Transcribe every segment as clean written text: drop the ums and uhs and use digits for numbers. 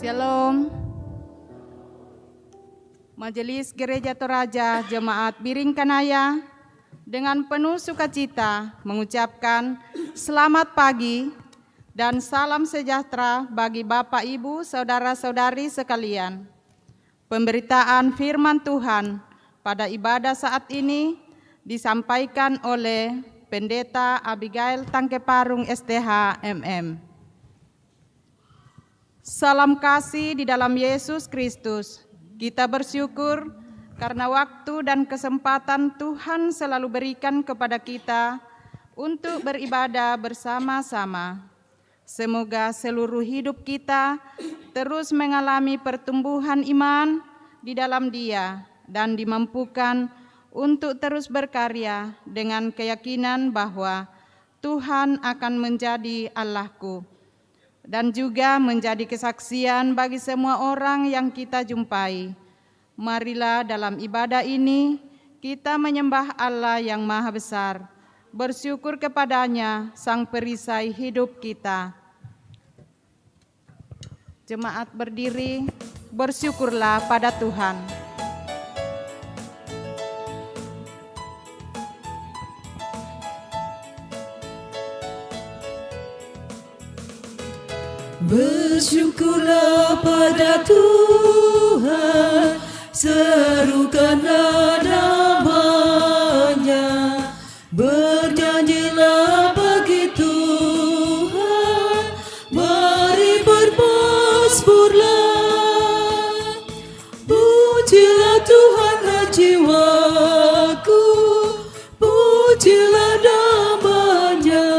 Shalom. Majelis Gereja Toraja Jemaat Biring Kanaya dengan penuh sukacita mengucapkan selamat pagi dan salam sejahtera bagi Bapak, Ibu, Saudara-saudari sekalian. Pemberitaan firman Tuhan pada ibadah saat ini disampaikan oleh Pendeta Abigail Tangkeparung STH MM. Salam kasih di dalam Yesus Kristus. Kita bersyukur karena waktu dan kesempatan Tuhan selalu berikan kepada kita untuk beribadah bersama-sama. Semoga seluruh hidup kita terus mengalami pertumbuhan iman di dalam Dia dan dimampukan untuk terus berkarya dengan keyakinan bahwa Tuhan akan menjadi Allahku dan juga menjadi kesaksian bagi semua orang yang kita jumpai. Marilah dalam ibadah ini kita menyembah Allah yang Maha Besar, bersyukur kepadanya Sang Perisai hidup kita. Jemaat berdiri, bersyukurlah pada Tuhan. Bersyukurlah pada Tuhan, serukanlah nama-Nya, bernyanyilah bagi Tuhan, mari bermasmurlah. Pujilah Tuhan hai jiwaku, pujilah nama-Nya.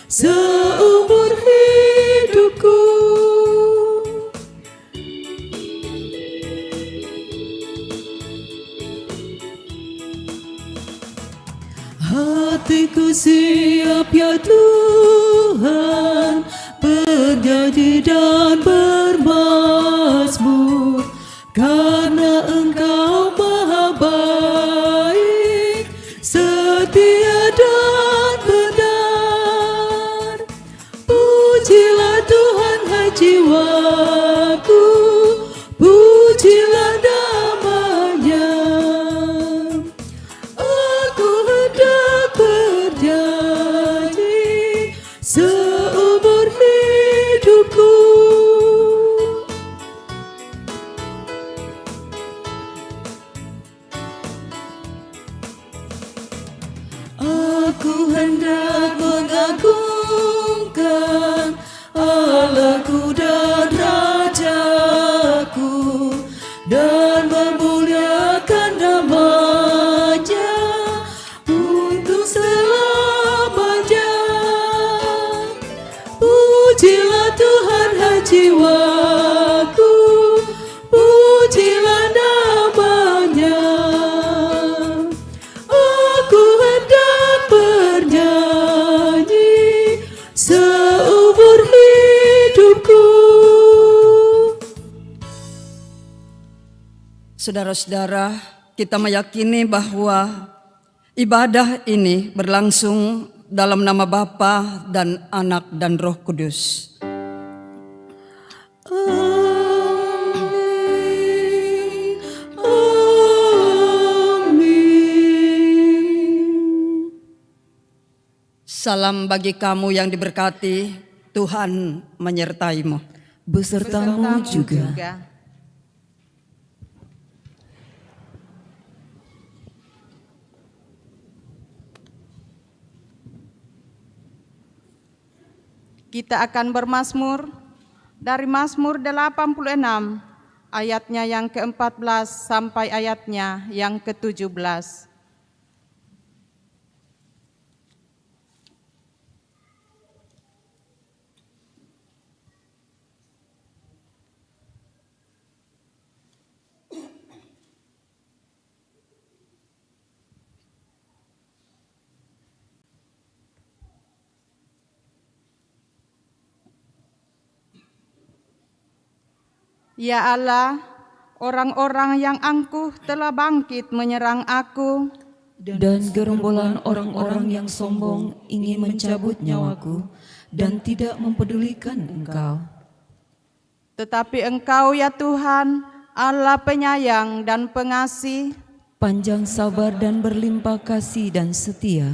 Seumur hidupku, hatiku siap ya Tuhan, bernyanyi dan bermazmur, karena Engkau maha baik, setia dan benar. Pujilah Tuhan hai jiwaku, pujilah nama-Nya. Aku hendak bernyanyi seumur hidupku. Aku hendak mengagungkan Allahku dan Rajaku, dan memuliakan nama-Nya untuk selamanya. Pujilah Tuhan hai jiwaku, pujilah nama-Nya. Aku hendak bernyanyi seumur hidupku. Saudara-saudara, kita meyakini bahwa ibadah ini berlangsung dalam nama Bapa dan Anak dan Roh Kudus. Amin. Amin. Salam bagi kamu yang diberkati, Tuhan menyertaimu. Besertamu juga. Kita akan bermazmur dari Mazmur 86, ayatnya yang ke-14 sampai ayatnya yang ke-17. Ya Allah, orang-orang yang angkuh telah bangkit menyerang aku, dan gerombolan orang-orang yang sombong ingin mencabut nyawaku dan tidak mempedulikan Engkau. Tetapi Engkau ya Tuhan, Allah penyayang dan pengasih, Panjang sabar dan berlimpah kasih dan setia.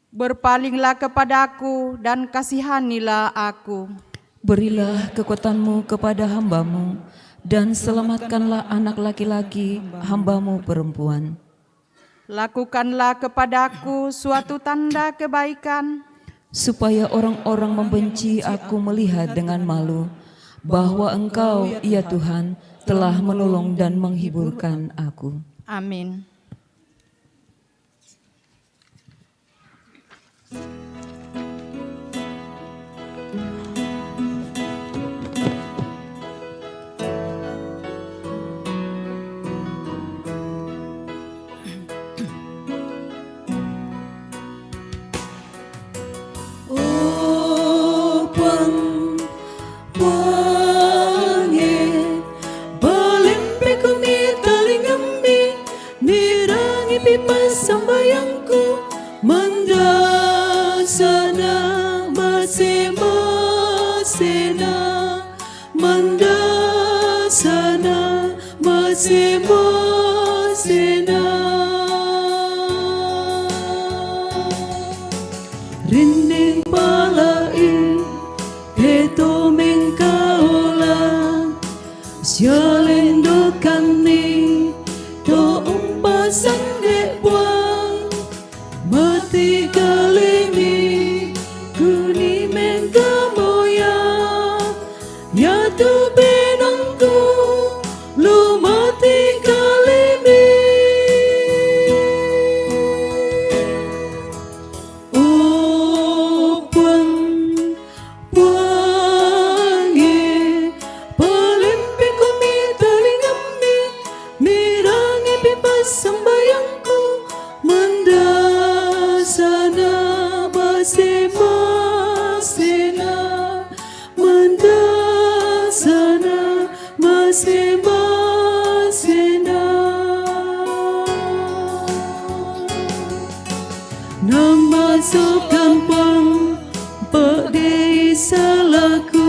berpalinglah kepadaku dan kasihanilah aku. Berilah kekuatan-Mu kepada hamba-Mu dan selamatkanlah anak laki-laki hamba-Mu perempuan. Lakukanlah kepadaku suatu tanda kebaikan, Supaya orang-orang membenci aku melihat dengan malu bahwa Engkau, ya Tuhan, telah menolong dan menghiburkan aku. amin. Oh Puang, Puange, balimpe kumi talingami, mirangi pipa sambayangku, mandasana masena, mandasana masena. Rinding palai Keto mengkaulan Sialendo kani To umpasan dek buang Mati kalimi Kuni mengkamoya Ya tu benangku Lu mati kalimi. Oh Puang, Puange, palimpi kumi talingami, mirangi pipa sambayangku, mandasana masena, mandasana masena. Nang masuk kampung Pagdei salahku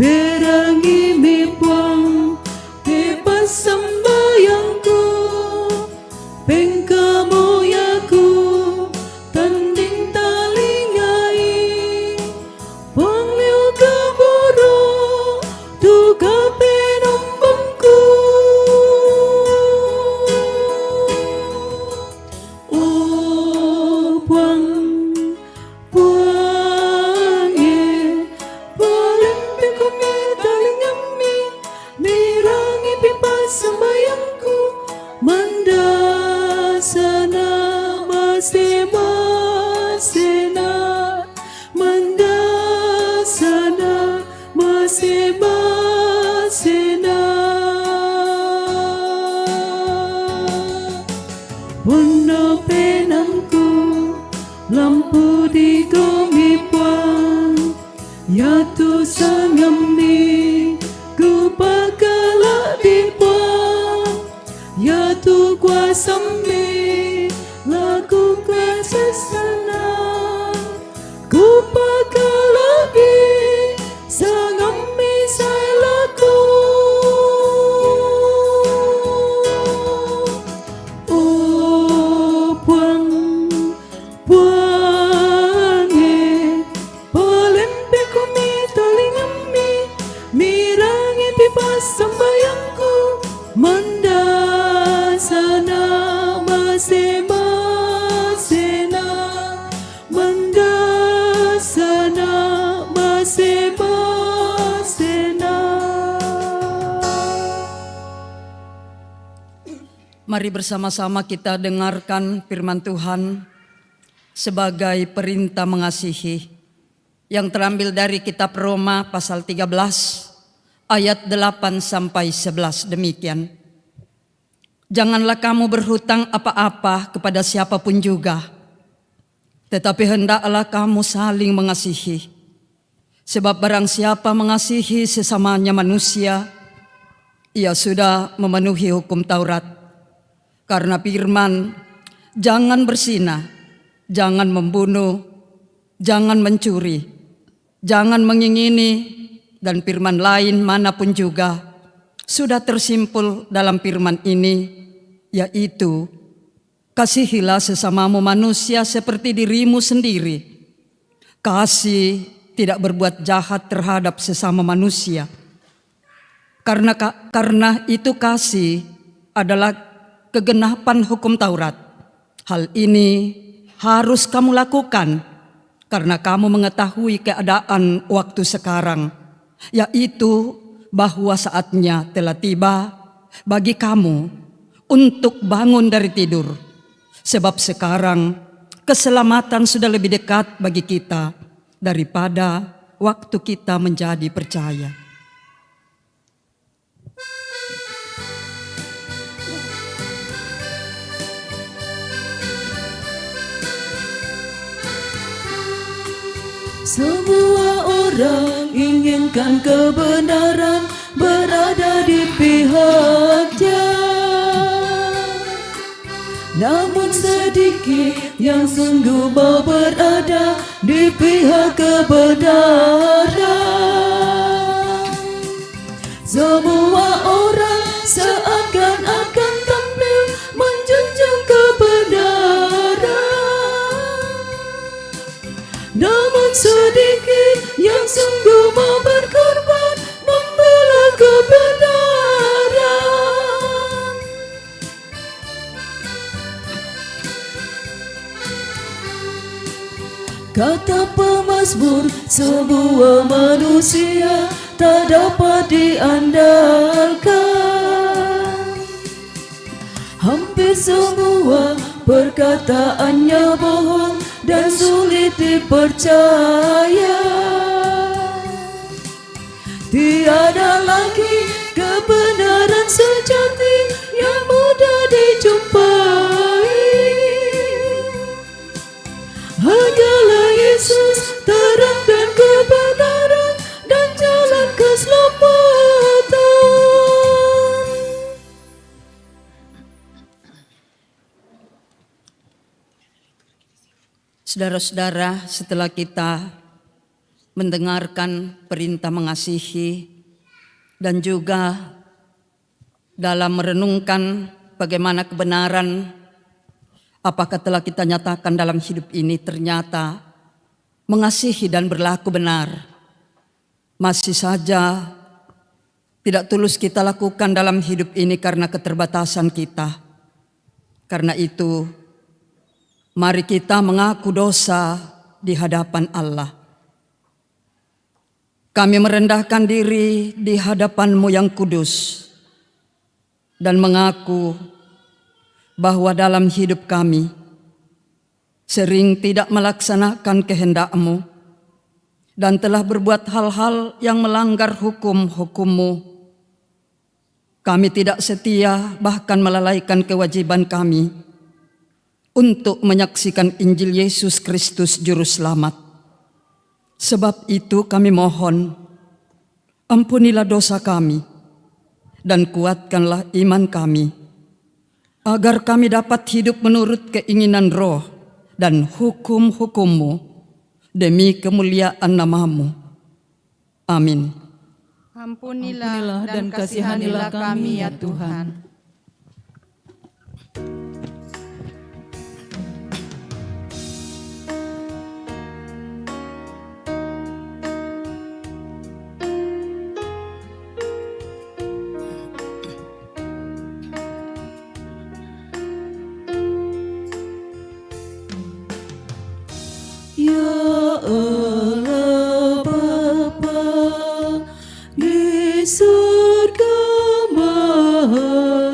Berangi mipuang Tepas sambayangku Pengkamoyaku Tanding talingai Puang liu kaburu Duka penombangku. Oh Puang, Puange, palimpi kumi talingami, mirangi pipa sambayangku, mandasana masena, mandasana masena. Warna penangku lampu di gomipuan Ya tu sangamni ku pakala di puan Ya tu kuasamni laku kesesana ku pakala di sangamni saya laku. Oh Puang, Puange, palimpi kumi talingami, mirangi pipa sambayangku, mandasana masena, mandasana masena. Mari bersama-sama kita dengarkan firman Tuhan sebagai perintah mengasihi yang terambil dari kitab Roma pasal 13 ayat 8 sampai 11 demikian. Janganlah kamu berhutang apa-apa kepada siapapun juga, tetapi hendaklah kamu saling mengasihi. Sebab barang siapa mengasihi sesamanya manusia, ia sudah memenuhi hukum Taurat. Karena firman, jangan berzinah, jangan membunuh, jangan mencuri, jangan mengingini, dan firman lain manapun juga sudah tersimpul dalam firman ini, yaitu kasihilah sesamamu manusia seperti dirimu sendiri. Kasih tidak berbuat jahat terhadap sesama manusia. Karena itu kasih adalah kegenapan hukum Taurat. Hal ini harus kamu lakukan karena kamu mengetahui keadaan waktu sekarang, yaitu bahwa saatnya telah tiba bagi kamu untuk bangun dari tidur. Sebab sekarang keselamatan sudah lebih dekat bagi kita daripada waktu kita menjadi percaya. Semua orang inginkan kebenaran, berada di pihaknya. Namun sedikit yang sungguh mau berada di pihak kebenaran. Semua orang seakan-akan tampil menjunjung kebenaran. Namun sedikit yang sungguh mau berkorban membela kebenaran. Kata pemazmur, sebuah manusia tak dapat diandalkan. Hampir semua perkataannya bohong dan sulit dipercaya. Tiada lagi kebenaran sejati yang mudah dijumpai. Hanyalah Yesus, terang dan kebenaran dan jalan keselamatan. Saudara-saudara, setelah kita mendengarkan perintah mengasihi dan juga dalam merenungkan bagaimana kebenaran apakah telah kita nyatakan dalam hidup ini, ternyata mengasihi dan berlaku benar masih saja tidak tulus kita lakukan dalam hidup ini karena keterbatasan kita. Karena itu, mari kita mengaku dosa di hadapan Allah. Kami merendahkan diri di hadapan-Mu yang kudus dan mengaku bahwa dalam hidup kami sering tidak melaksanakan kehendak-Mu dan telah berbuat hal-hal yang melanggar hukum-hukum-Mu. Kami tidak setia, bahkan melalaikan kewajiban kami untuk menyaksikan Injil Yesus Kristus Juru Selamat. Sebab itu kami mohon, ampunilah dosa kami dan kuatkanlah iman kami, agar kami dapat hidup menurut keinginan roh dan hukum-hukum-Mu demi kemuliaan nama-Mu. Amin. Ampunilah dan kasihanilah kami ya Tuhan. Ya Allah Bapa di surga Maha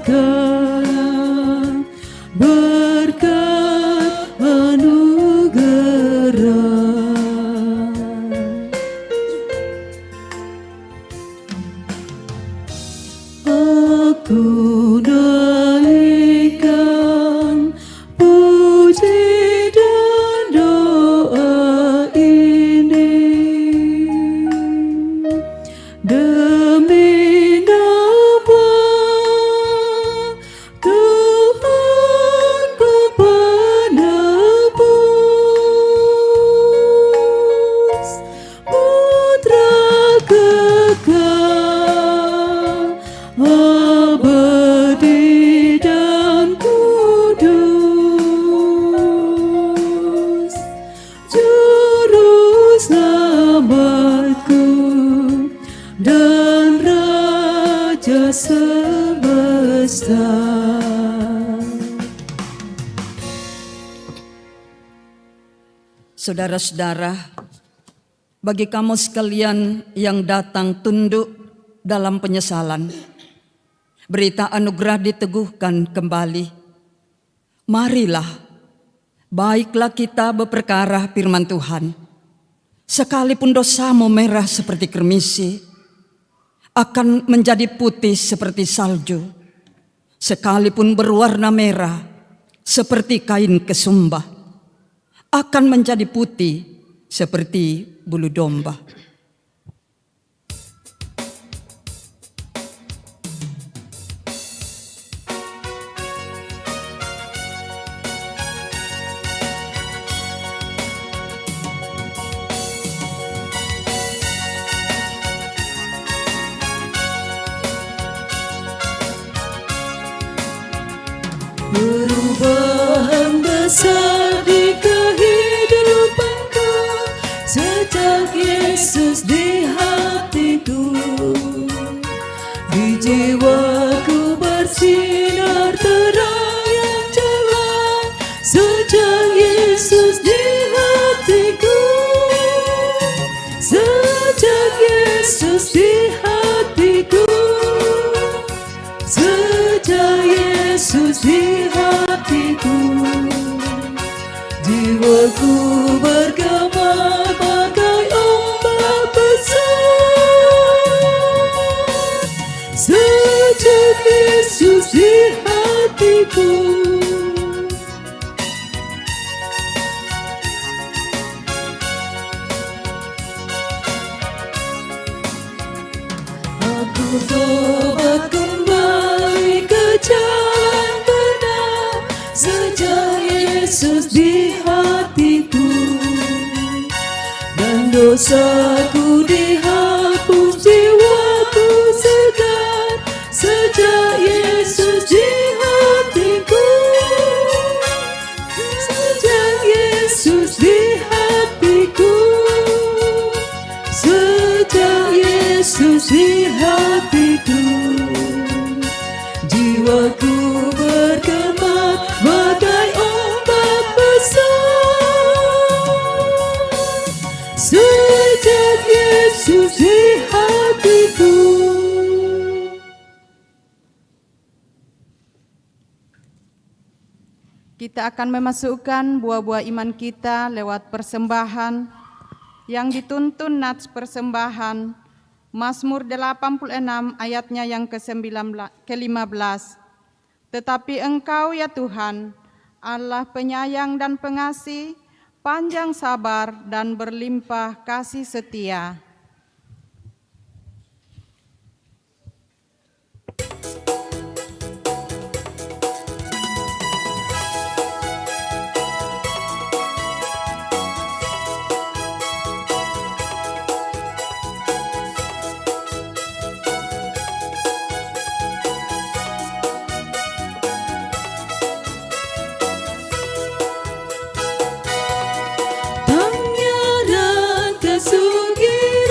berkat, berkat anugerah. Aku naikkan puji dan doa ini demi nama Tuhanku penebus, Putra kekal abadi dan kudus, Juru Selamatku dan Raja semesta. Saudara-saudara, bagi kamu sekalian yang datang tunduk dalam penyesalan, berita anugerah diteguhkan kembali. Marilah, baiklah kita berperkara firman Tuhan. Sekalipun dosamu merah seperti kermisi, akan menjadi putih seperti salju. Sekalipun berwarna merah seperti kain kesumbah, akan menjadi putih seperti bulu domba. Perubahan besar di kehidupanku sejak Yesus di hatiku. Di jiwaku bersinar terang yang cerah sejak Yesus di hatiku. Sejak Yesus di hatiku. Sejak Yesus di hatiku, jiwaku bergema bagai ombak besar. Sejak Yesus di hatiku. Aku tobat kembali ke jalan benar sejak Yesus di hatiku, dan dosaku dihapus, jiwaku segar sejak Yesus di hatiku. Sejak Yesus di hatiku. Sejak Yesus di hatiku, jiwaku bergema bagai ombak besar. Sejak Yesus di hatiku. Kita akan memasukkan buah-buah iman kita lewat persembahan yang dituntun nats persembahan Mazmur 86 ayatnya yang ke-15. Tetapi Engkau ya Tuhan, Allah penyayang dan pengasih, panjang sabar dan berlimpah kasih setia. Pangeran kesugihan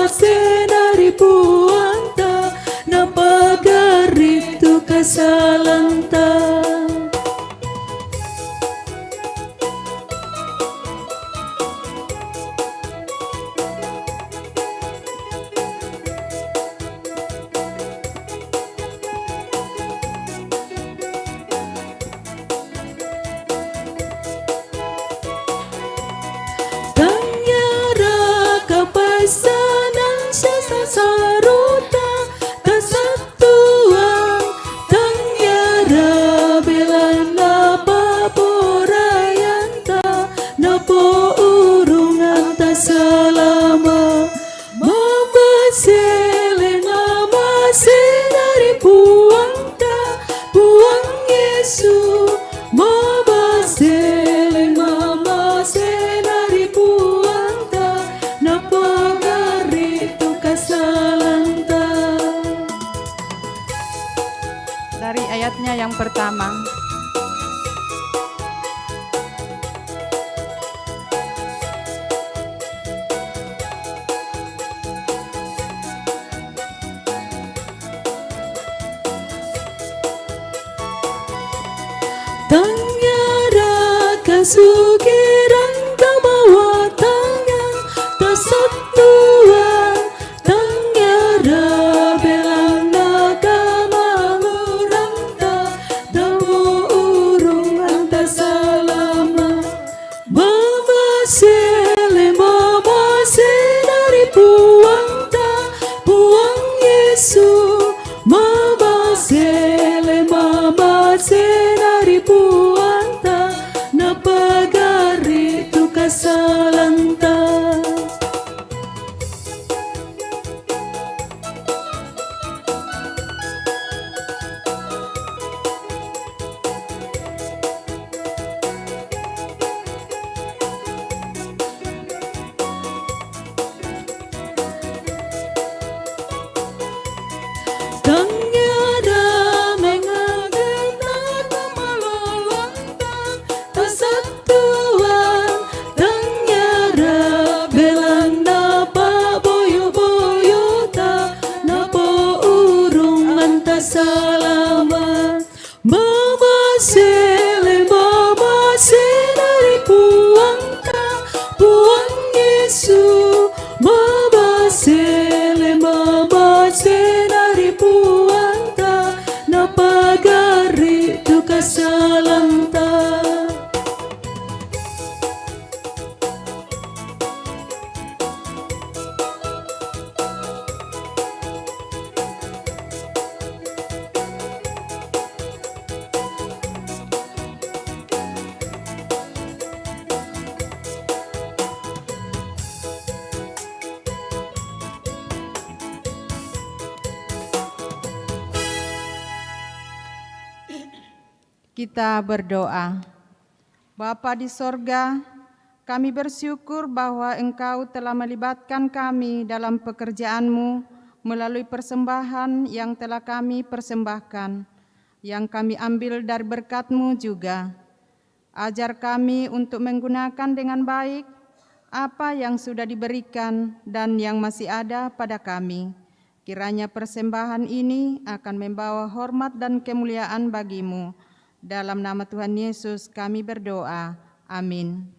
senari puanta napagarito kasalanta. Pasanan sasaruta tasatuan tangyara belana paborayanta napo urungan tasalama mabasele nama senari puangta puang Yesu mabasele mama senari puangta napagarito kasalanta. Dari ayatnya yang pertama. Tangyara kasugiran kamawatangan tasatuan tangyara belana kamanguranta damo urung antasalama mama senari puangta puang Yesu mama senari puanta napagarito kasalanta. Tangyara mengagenar mamalolantang tasatuan tangyara belanda paboyo-boyota napo urung antasalaman mama senari puangta puang Yesu mama senari puangta napagarito kasalanta. Kita berdoa. Bapa di sorga, kami bersyukur bahwa Engkau telah melibatkan kami dalam pekerjaan-Mu melalui persembahan yang telah kami persembahkan, yang kami ambil dari berkat-Mu juga. Ajar kami untuk menggunakan dengan baik apa yang sudah diberikan dan yang masih ada pada kami. Kiranya persembahan ini akan membawa hormat dan kemuliaan bagi-Mu. Dalam nama Tuhan Yesus kami berdoa. Amin.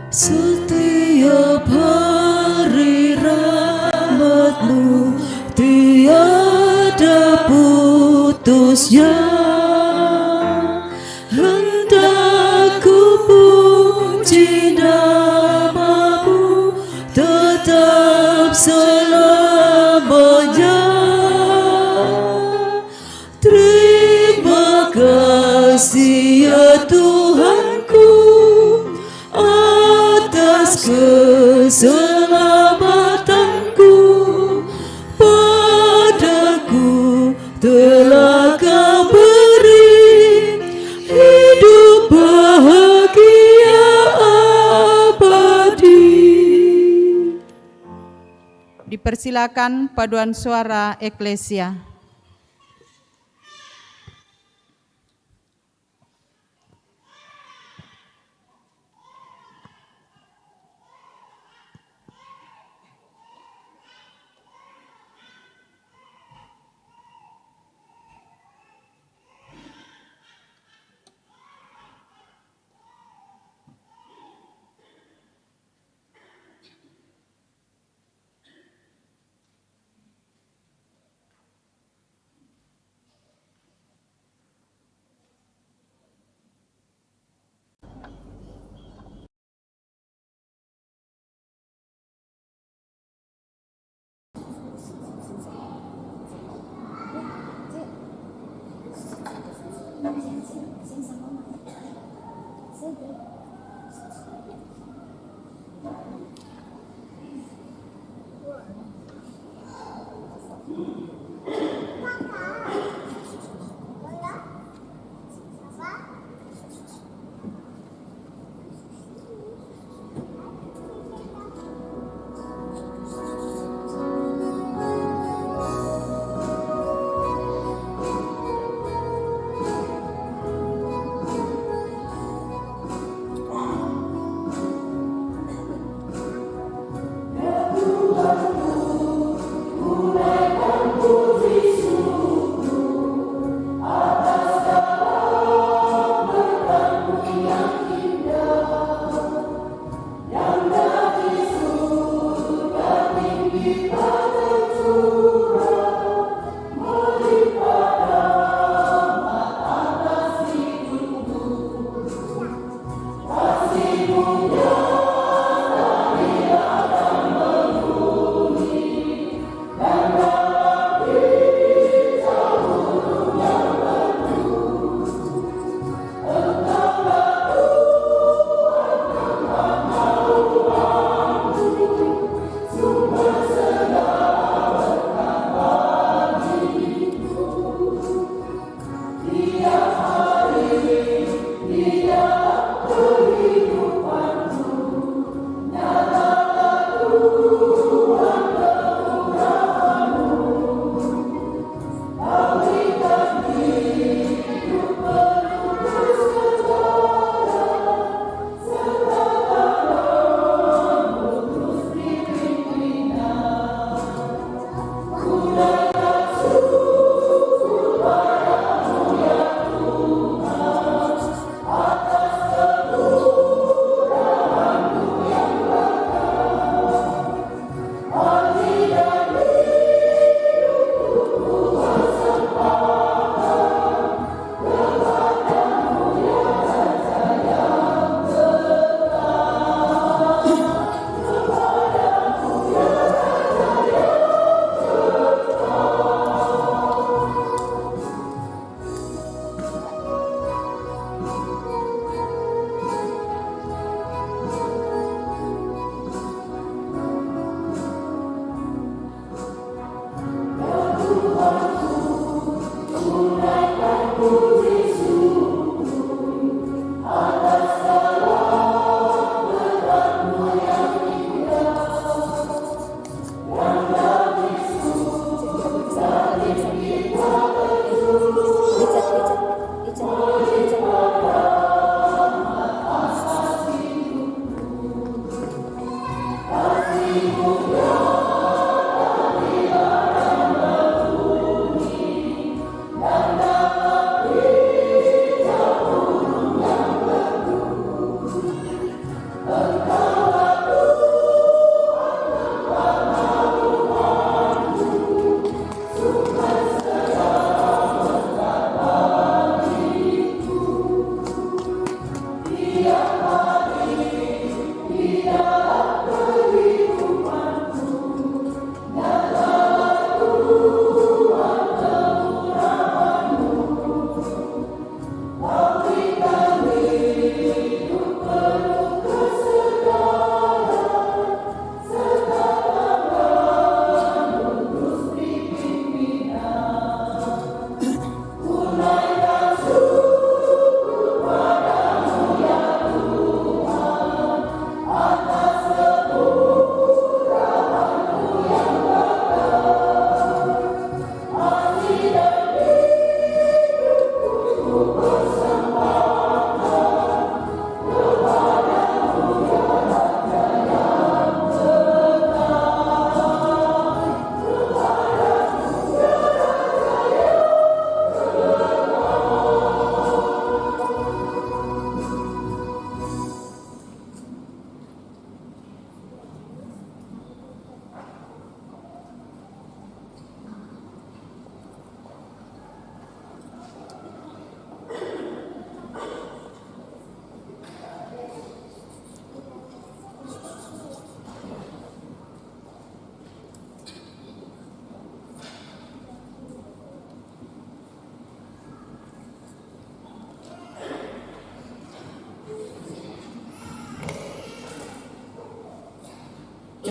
Setiap hari rahmat-Mu tiada putusnya, hendak ku puji nama-Mu tetap selamanya. Terima kasih ya Tuhanku atas keselamatanku, padaku telah Dipersilakan paduan suara Eklesia.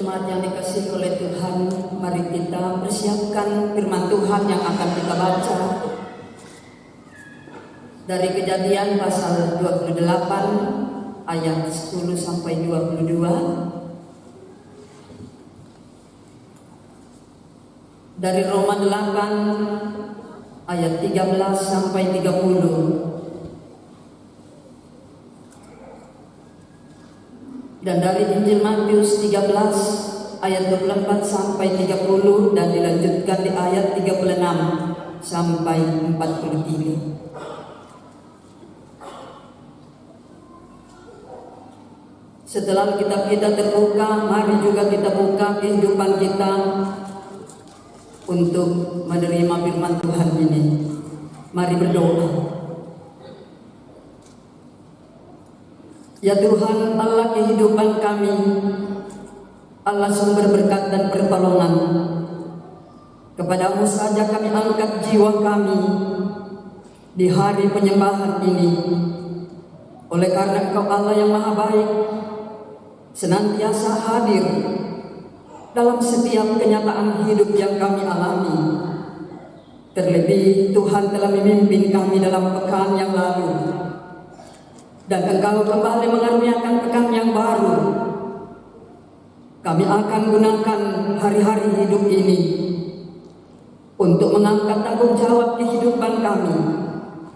jemaat yang dikasihi oleh Tuhan, mari kita persiapkan firman Tuhan yang akan kita baca dari Kejadian pasal 28 ayat 10 sampai 22, dari Roma 8 ayat 13 sampai 30, dan dari Injil Matius 13 ayat 24 sampai 30, dan dilanjutkan di ayat 36 sampai 43. Setelah kitab kita terbuka, mari juga kita buka kehidupan kita untuk menerima firman Tuhan ini. Mari berdoa. Ya Tuhan, Allah kehidupan kami, Allah sumber berkat dan pertolongan, kepadamu saja kami angkat jiwa kami di hari penyembahan ini. Oleh karena Engkau Allah yang maha baik, senantiasa hadir dalam setiap kenyataan hidup yang kami alami. Terlebih Tuhan telah memimpin kami dalam pekan yang lalu, dan Engkau kembali mengaruniakan pekan yang baru. Kami akan gunakan hari-hari hidup ini untuk mengangkat tanggung jawab kehidupan kami.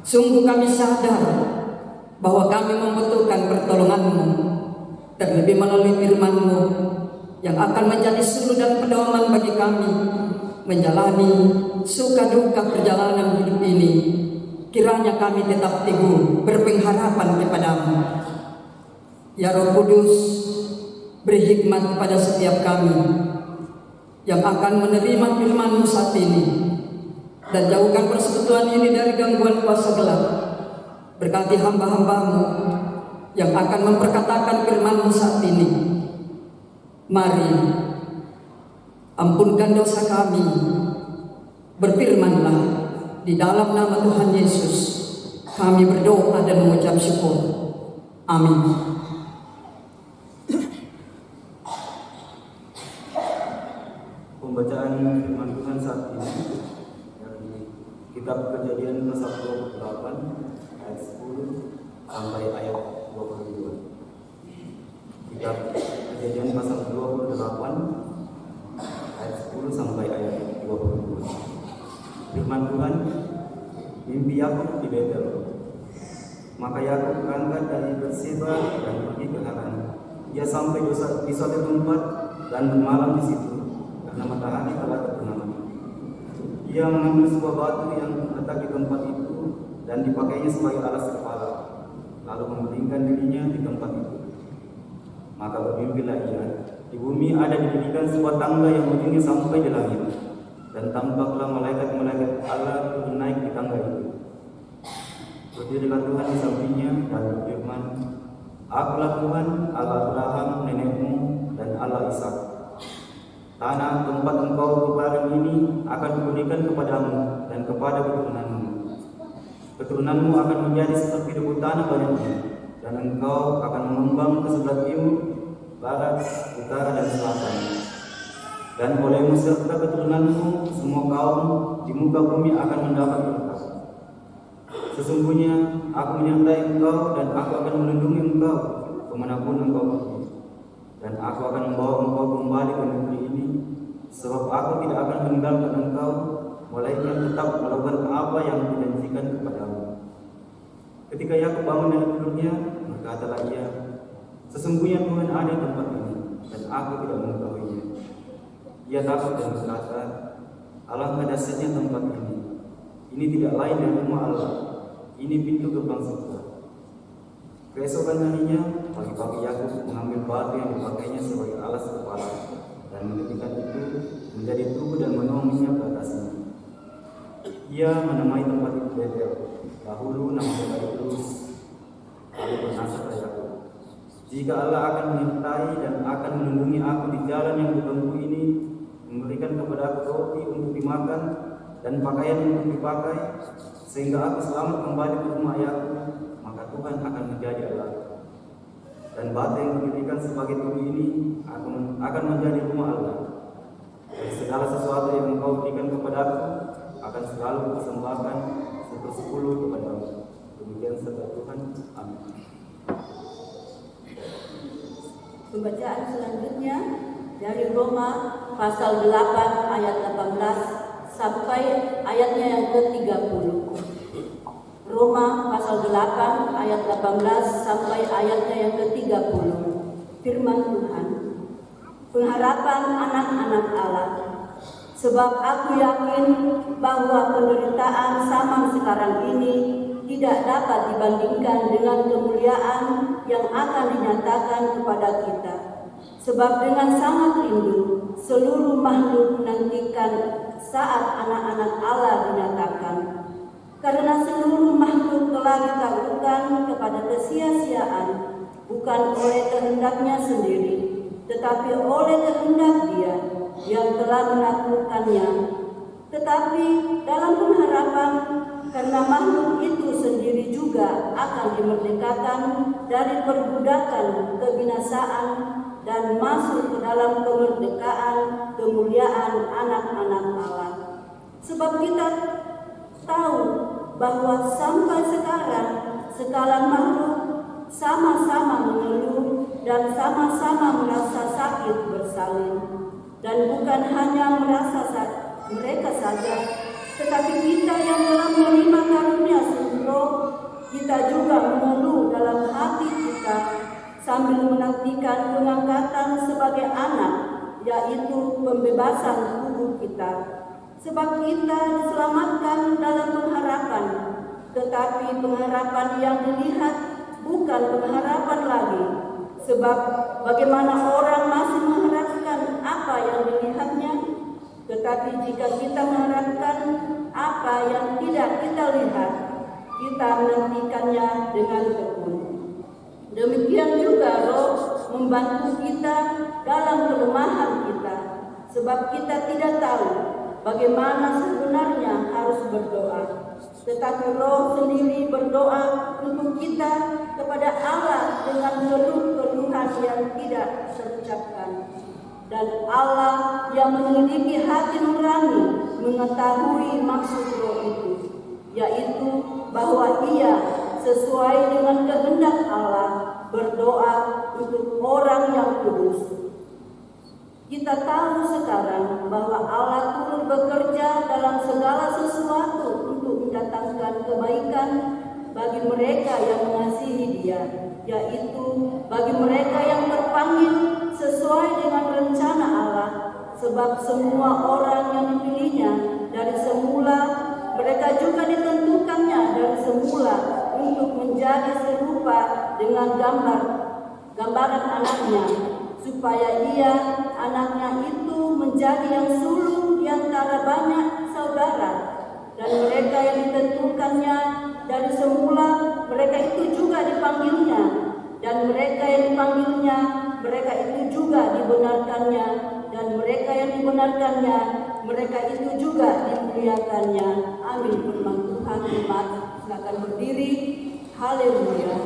Sungguh kami sadar bahwa kami membutuhkan pertolongan-Mu, terlebih melalui firman-Mu yang akan menjadi suluh dan pedoman bagi kami menjalani suka duka perjalanan hidup ini. Kiranya kami tetap teguh berpengharapan kepadamu. Ya Roh Kudus, beri hikmat kepada setiap kami yang akan menerima firman-Mu saat ini, dan jauhkan persekutuan ini dari gangguan kuasa gelap. Berkati hamba-hamba-Mu yang akan memperkatakan firman-Mu saat ini. Mari, ampunkan dosa kami. Berfirmanlah. Di dalam nama Tuhan Yesus kami berdoa dan mengucap syukur. Amin. Pembacaan firman Tuhan saat ini dari kitab Kejadian pasal 28 ayat 10 sampai ayat 22. Kitab Kejadian pasal 28 ayat 10 sampai ayat 22. Firman Tuhan, mimpi Yakub di Betel. Maka Yakub berangkat dari Berseba dan pergi ke Haran. Ia sampai di suatu tempat dan bermalam di situ, karena matahari telah terbenam. Ia mengambil sebuah batu yang terletak di tempat itu dan dipakainya sebagai alas kepala, lalu memelingkan dirinya di tempat itu. Maka bermimpilah ia, di bumi ada didirikan sebuah tangga yang ujungnya sampai di langit. Dan tampaklah malaikat-malaikat Allah turun naik di tangga itu. Berdirilah Tuhan di sampingnya dan berfirman, Akulah Tuhan, Allah Abraham nenekmu dan Allah Ishak. Tanah tempat engkau berbaring ini akan kuberikan kepadamu dan kepada keturunanmu. Keturunanmu akan menjadi seperti debu tanah banyaknya, dan engkau akan mengembang ke sebelah timur, barat, utara, dan selatan. Dan olehmu serta keturunanmu semua kaum di muka bumi akan mendapat berkat. Sesungguhnya aku menyertai engkau dan aku akan melindungi engkau kemanapun engkau pergi. Dan aku akan membawa engkau kembali ke negeri ini, sebab aku tidak akan meninggalkan engkau, melainkan tetap melakukan apa yang dijanjikan kepadamu. Ketika Yakub bangun dari tidurnya, berkatalah ia, Sesungguhnya Tuhan ada di tempat ini, dan aku tidak mengetahuinya. Ia takut dan berkata, Alangkah dahsyatnya tempat ini. Ini tidak lain dari rumah Allah. Ini pintu gerbang surga. Keesokan harinya, pagi-pagi Yakub mengambil batu yang dipakainya sebagai alas kepala dan menjadikan itu menjadi tubuh dan menuang minyak ke atasnya. Ia menamai tempat itu Betel. Dahulu nama Betel Luz, lalu bernasablah Yakub. Jika Allah akan menyertai dan akan melindungi aku di jalan yang kutempuh ini, memberikan kepada aku roti untuk dimakan dan pakaian untuk dipakai, sehingga aku selamat kembali ke rumah ayahku, maka Tuhan akan menjadi Allah. dan batu yang didirikan sebagai tubuh ini akan menjadi rumah Allah. Dan segala sesuatu yang engkau berikan kepadaku akan selalu kupersembahkan 10 kepadamu. Demikian sabda Tuhan. Amin. Pembacaan selanjutnya dari Roma pasal 8 ayat 18 sampai ayatnya yang ke-30. Roma pasal 8 ayat 18 sampai ayatnya yang ke-30. Firman Tuhan. Pengharapan anak-anak Allah. Sebab aku yakin bahwa penderitaan zaman sekarang ini tidak dapat dibandingkan dengan kemuliaan yang akan dinyatakan kepada kita. Sebab dengan sangat rindu seluruh makhluk menantikan saat anak-anak Allah dinyatakan. Karena seluruh makhluk telah ditaklukkan kepada kesia-siaan, bukan oleh kehendaknya sendiri, tetapi oleh kehendak Dia yang telah menaklukkannya. Tetapi dalam pengharapan, karena makhluk itu sendiri juga akan dimerdekakan dari perbudakan kebinasaan dan masuk ke dalam kemerdekaan kemuliaan anak-anak Allah. Sebab kita tahu bahwa sampai sekarang segala makhluk sama-sama mengeluh dan sama-sama merasa sakit bersalin. Dan bukan hanya merasa mereka saja, tetapi kita yang telah menerima karunia Roh, kita juga mengeluh dalam hati kita sambil menantikan pengangkatan sebagai anak, yaitu pembebasan tubuh kita. Sebab kita diselamatkan dalam pengharapan, tetapi pengharapan yang dilihat bukan pengharapan lagi. Sebab bagaimana orang masih mengharapkan apa yang dilihatnya, tetapi jika kita mengharapkan apa yang tidak kita lihat, kita menantikannya dengan tekun. Demikian juga Roh membantu kita dalam kelemahan kita, sebab kita tidak tahu bagaimana sebenarnya harus berdoa. Tetapi Roh sendiri berdoa untuk kita kepada Allah dengan keluhan yang tidak terucapkan. Dan Allah yang menyelidiki hati nurani mengetahui maksud Roh itu, yaitu bahwa Ia sesuai dengan kehendak Allah berdoa untuk orang yang kudus. Kita tahu sekarang bahwa Allah turut bekerja dalam segala sesuatu untuk mendatangkan kebaikan bagi mereka yang mengasihi Dia, yaitu bagi mereka yang terpanggil sesuai dengan rencana Allah. Sebab semua orang yang dipilihnya dari semula, mereka juga ditentukannya dari semula untuk menjadi serupa dengan gambaran anaknya, supaya Ia, anaknya itu, menjadi yang sulung di antara banyak saudara. Dan mereka yang ditentukannya dari semula, mereka itu juga dipanggilnya. Dan mereka yang dipanggilnya, mereka itu juga dibenarkannya. Dan mereka yang dibenarkannya, mereka itu juga dimuliakannya. Amin. Firman Tuhan. Silakan berdiri. Haleluya.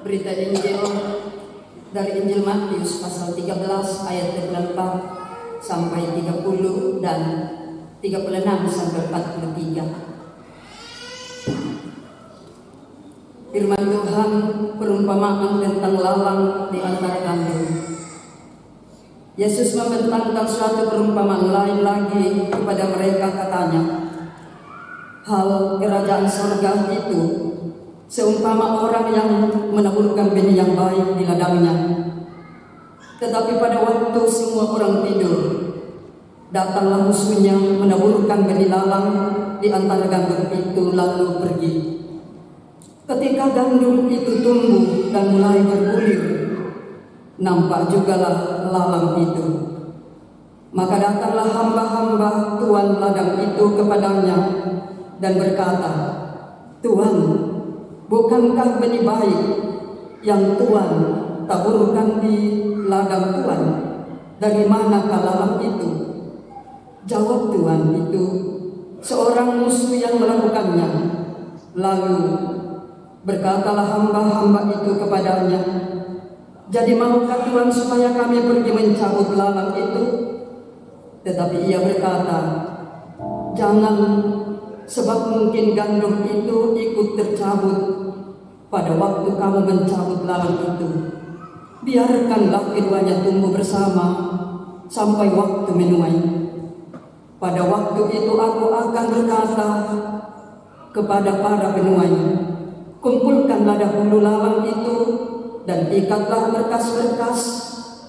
Berita Injil dari Injil Matius pasal 13 ayat 34 sampai 30 dan 36 sampai 43. Firman Tuhan, perumpamaan tentang lalang di antara gandum. Yesus membentangkan suatu perumpamaan lain lagi kepada mereka, katanya, hal kerajaan surga itu seumpama orang yang menaburkan benih yang baik di ladangnya. Tetapi pada waktu semua orang tidur, datanglah musuhnya menaburkan benih lalang di antara gandum itu lalu pergi. Ketika gandum itu tumbuh dan mulai bergulir, nampak jugalah lalang itu. Maka datanglah hamba-hamba tuan ladang itu kepadanya dan berkata, "Tuan, bukankah benih baik yang Tuan taburkan di ladang Tuan? Dari manakah lalang itu?" Jawab tuan itu, "Seorang musuh yang melakukannya." Lalu berkatalah hamba-hamba itu kepadanya, "Jadi maukah Tuan supaya kami pergi mencabut lalang itu?" Tetapi ia berkata, "Jangan, sebab mungkin gandum itu ikut tercabut pada waktu kamu mencabut lalang itu. Biarkanlah keduanya tumbuh bersama sampai waktu menuai. Pada waktu itu aku akan berkata kepada para penuai, kumpulkanlah dahulu lalang itu dan ikatlah berkas-berkas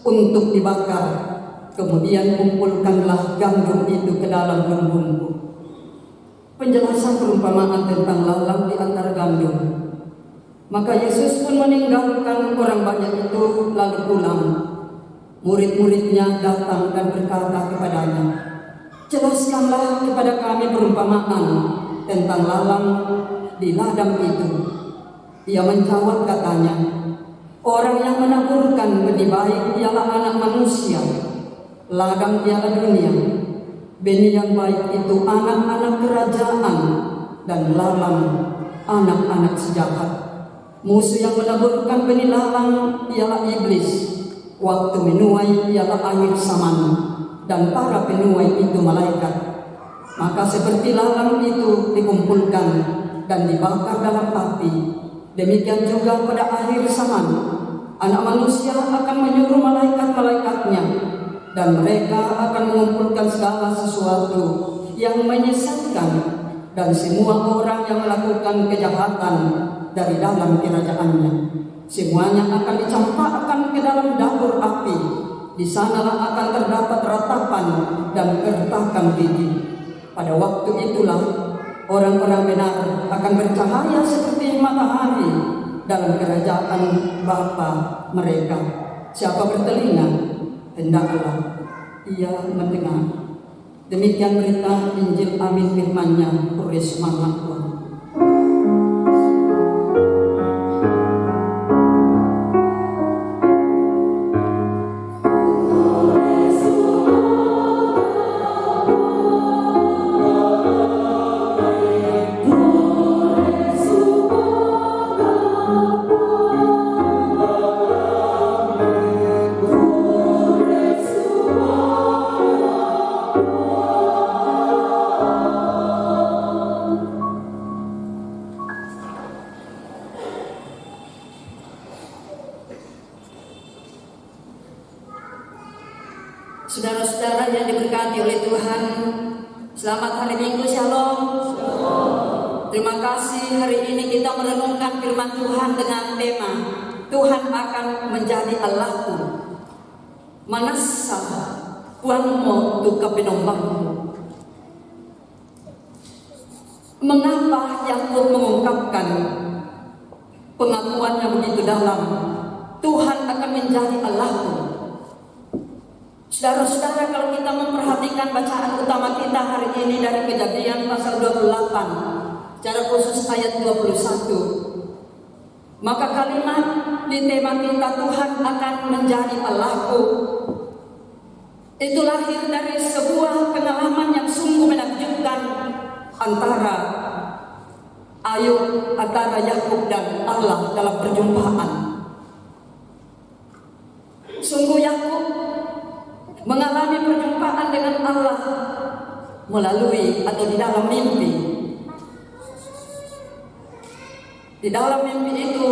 untuk dibakar. Kemudian kumpulkanlah gandum itu ke dalam lumbungku." Penjelasan perumpamaan tentang lalang di antara gandum. Maka Yesus pun meninggalkan orang banyak itu lalu pulang. Murid-muridnya datang dan berkata kepadanya, "Jelaskanlah kepada kami perumpamaan tentang lalang di ladang itu." Ia menjawab katanya, "Orang yang menaburkan benih baik ialah anak manusia. Ladang ialah dunia. Benih yang baik itu anak-anak kerajaan, dan lalang anak-anak sejahat. Musuh yang menaburkan benih lalang ialah iblis. Waktu menuai ialah akhir zaman, dan para penuai itu malaikat. Maka seperti lalang itu dikumpulkan dan dibakar dalam api, demikian juga pada akhir zaman Anak Manusia akan menyuruh malaikat-malaikatnya, dan mereka akan mengumpulkan segala sesuatu yang menyesatkan dan semua orang yang melakukan kejahatan dari dalam kerajaannya. Semuanya akan dicampakkan ke dalam dapur api. Di sanalah akan terdapat ratapan dan kertakan gigi. Pada waktu itulah orang-orang benar akan bercahaya seperti matahari dalam kerajaan Bapa mereka. Siapa bertelinga, hendaklah ia mendengar. Demikian berita Injil, amin firman-Nya. Puji semangat Tuhan. Saudara-saudara yang diberkati oleh Tuhan, selamat hari Minggu, Shalom. Terima kasih hari ini kita merenungkan firman Tuhan dengan tema Tuhan akan menjadi Allahku. Manasa Tuhanmu tuka pinombangmu. Mengapa Yakub mengungkapkan pengakuannya begitu dalam, Tuhan akan menjadi Allahku? Saudara-saudara, kalau kita memperhatikan bacaan utama kita hari ini dari Kejadian pasal 28, secara khusus ayat 21, maka kalimat di tema kita Tuhan akan menjadi Allahku itu lahir dari sebuah pengalaman yang sungguh menakjubkan antara Yakub dan Allah dalam perjumpaan. Sungguh Yakub mengalami perjumpaan dengan Allah melalui atau di dalam mimpi. Di dalam mimpi itu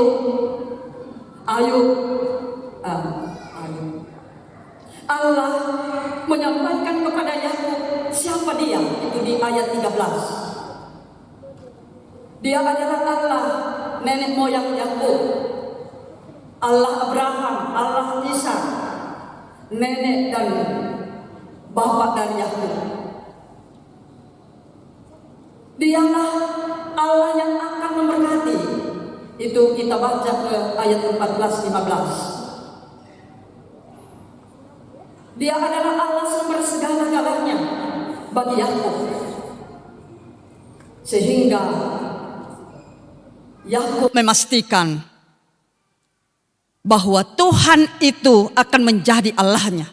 Allah menyampaikan kepada Yakub siapa dia. Itu di ayat 13. Dia adalah Allah nenek moyang Yakub, Allah Abraham, Allah Ishak, nenek dan bapak dari Yakub. Dialah Allah yang akan memberkati Itu kita baca ke ayat 14-15. Dia adalah Allah sumber segala-galanya bagi Yakub. Sehingga Yakub memastikan bahwa Tuhan itu akan menjadi Allahnya.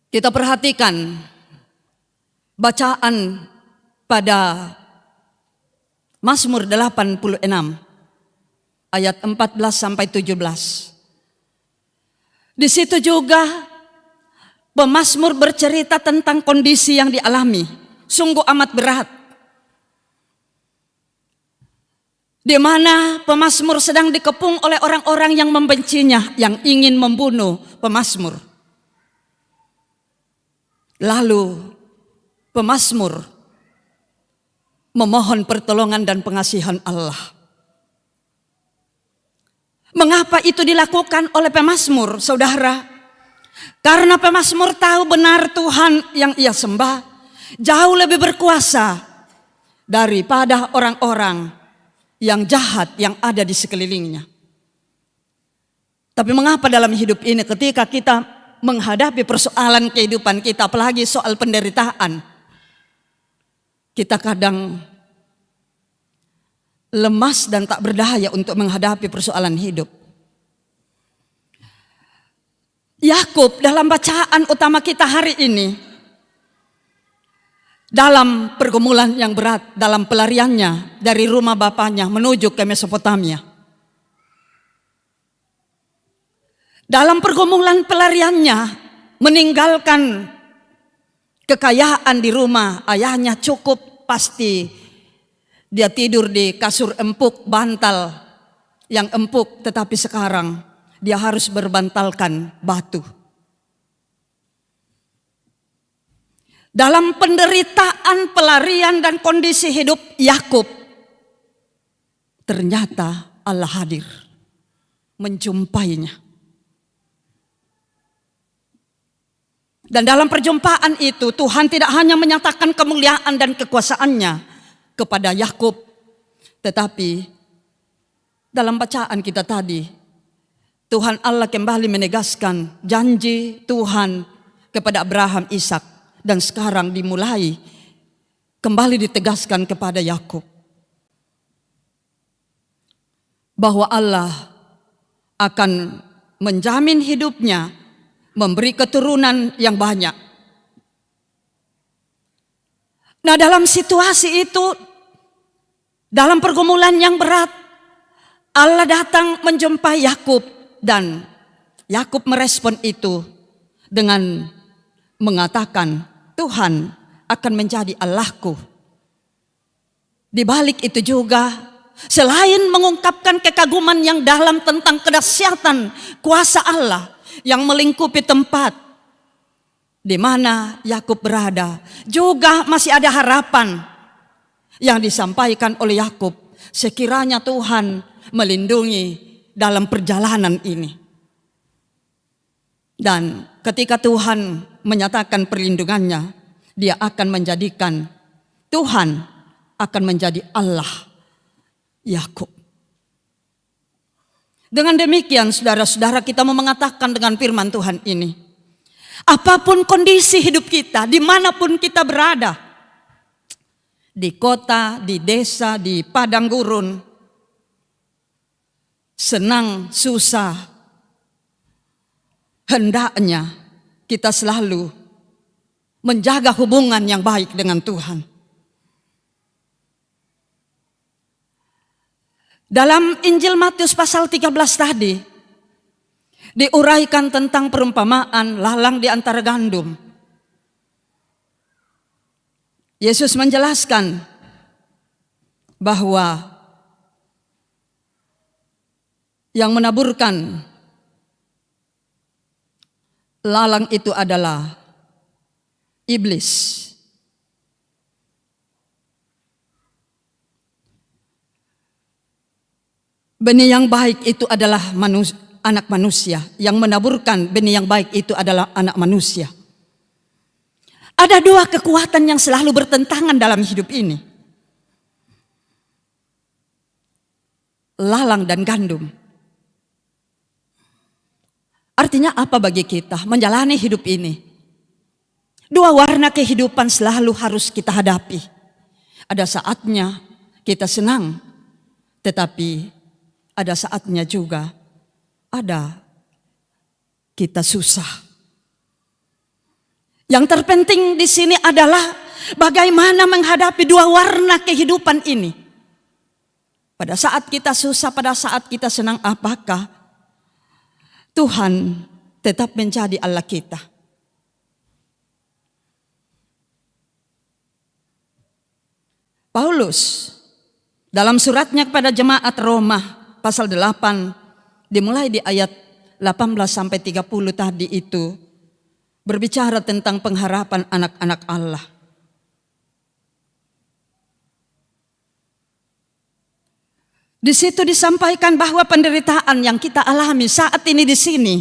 Kita perhatikan bacaan pada Mazmur 86 ayat 14-17. Di situ juga pemazmur bercerita tentang kondisi yang dialami, sungguh amat berat. Di mana pemazmur sedang dikepung oleh orang-orang yang membencinya, yang ingin membunuh pemazmur. Lalu pemazmur memohon pertolongan dan pengasihan Allah. Mengapa itu dilakukan oleh pemazmur, saudara? Karena pemazmur tahu benar Tuhan yang ia sembah jauh lebih berkuasa daripada orang-orang yang jahat yang ada di sekelilingnya. Tapi mengapa dalam hidup ini ketika kita menghadapi persoalan kehidupan kita, apalagi soal penderitaan, kita kadang lemas dan tak berdaya untuk menghadapi persoalan hidup. Yakub dalam bacaan utama kita hari ini, dalam pergumulan yang berat, dalam pelariannya dari rumah bapaknya menuju ke Mesopotamia. Dalam pergumulan pelariannya, meninggalkan kekayaan di rumah ayahnya cukup pasti. Dia tidur di kasur empuk, bantal yang empuk, tetapi sekarang dia harus berbantalkan batu. Dalam penderitaan, pelarian dan kondisi hidup Yakub, ternyata Allah hadir menjumpainya. Dan dalam perjumpaan itu Tuhan tidak hanya menyatakan kemuliaan dan kekuasaannya kepada Yakub, tetapi dalam bacaan kita tadi Tuhan Allah kembali menegaskan janji Tuhan kepada Abraham, Ishak, dan sekarang dimulai kembali ditegaskan kepada Yakub bahwa Allah akan menjamin hidupnya, memberi keturunan yang banyak. Nah, dalam situasi itu, dalam pergumulan yang berat, Allah datang menjumpai Yakub dan Yakub merespon itu dengan mengatakan, Tuhan akan menjadi Allahku. Di balik itu juga, selain mengungkapkan kekaguman yang dalam tentang kedahsyatan kuasa Allah yang melingkupi tempat di mana Yakub berada, juga masih ada harapan yang disampaikan oleh Yakub sekiranya Tuhan melindungi dalam perjalanan ini. Dan ketika Tuhan menyatakan perlindungannya, dia akan menjadikan, Tuhan akan menjadi Allah Yakub. Dengan demikian saudara-saudara, kita mau mengatakan dengan firman Tuhan ini, apapun kondisi hidup kita, dimanapun kita berada, di kota, di desa, di padang gurun, senang, susah, hendaknya kita selalu menjaga hubungan yang baik dengan Tuhan. Dalam Injil Matius pasal 13 tadi, diuraikan tentang perumpamaan lalang di antara gandum. Yesus menjelaskan bahwa yang menaburkan lalang itu adalah iblis. Benih yang baik itu adalah anak manusia. Yang menaburkan benih yang baik itu adalah anak manusia. Ada dua kekuatan yang selalu bertentangan dalam hidup ini. lalang dan gandum. Artinya apa bagi kita menjalani hidup ini? Dua warna kehidupan selalu harus kita hadapi. Ada saatnya kita senang, tetapi ada saatnya juga kita susah. Yang terpenting di sini adalah bagaimana menghadapi dua warna kehidupan ini. Pada saat kita susah, pada saat kita senang, apakah Tuhan tetap menjadi Allah kita? Paulus dalam suratnya kepada jemaat Roma pasal 8 dimulai di ayat 18 sampai 30 tadi itu berbicara tentang pengharapan anak-anak Allah. Di situ disampaikan bahwa penderitaan yang kita alami saat ini di sini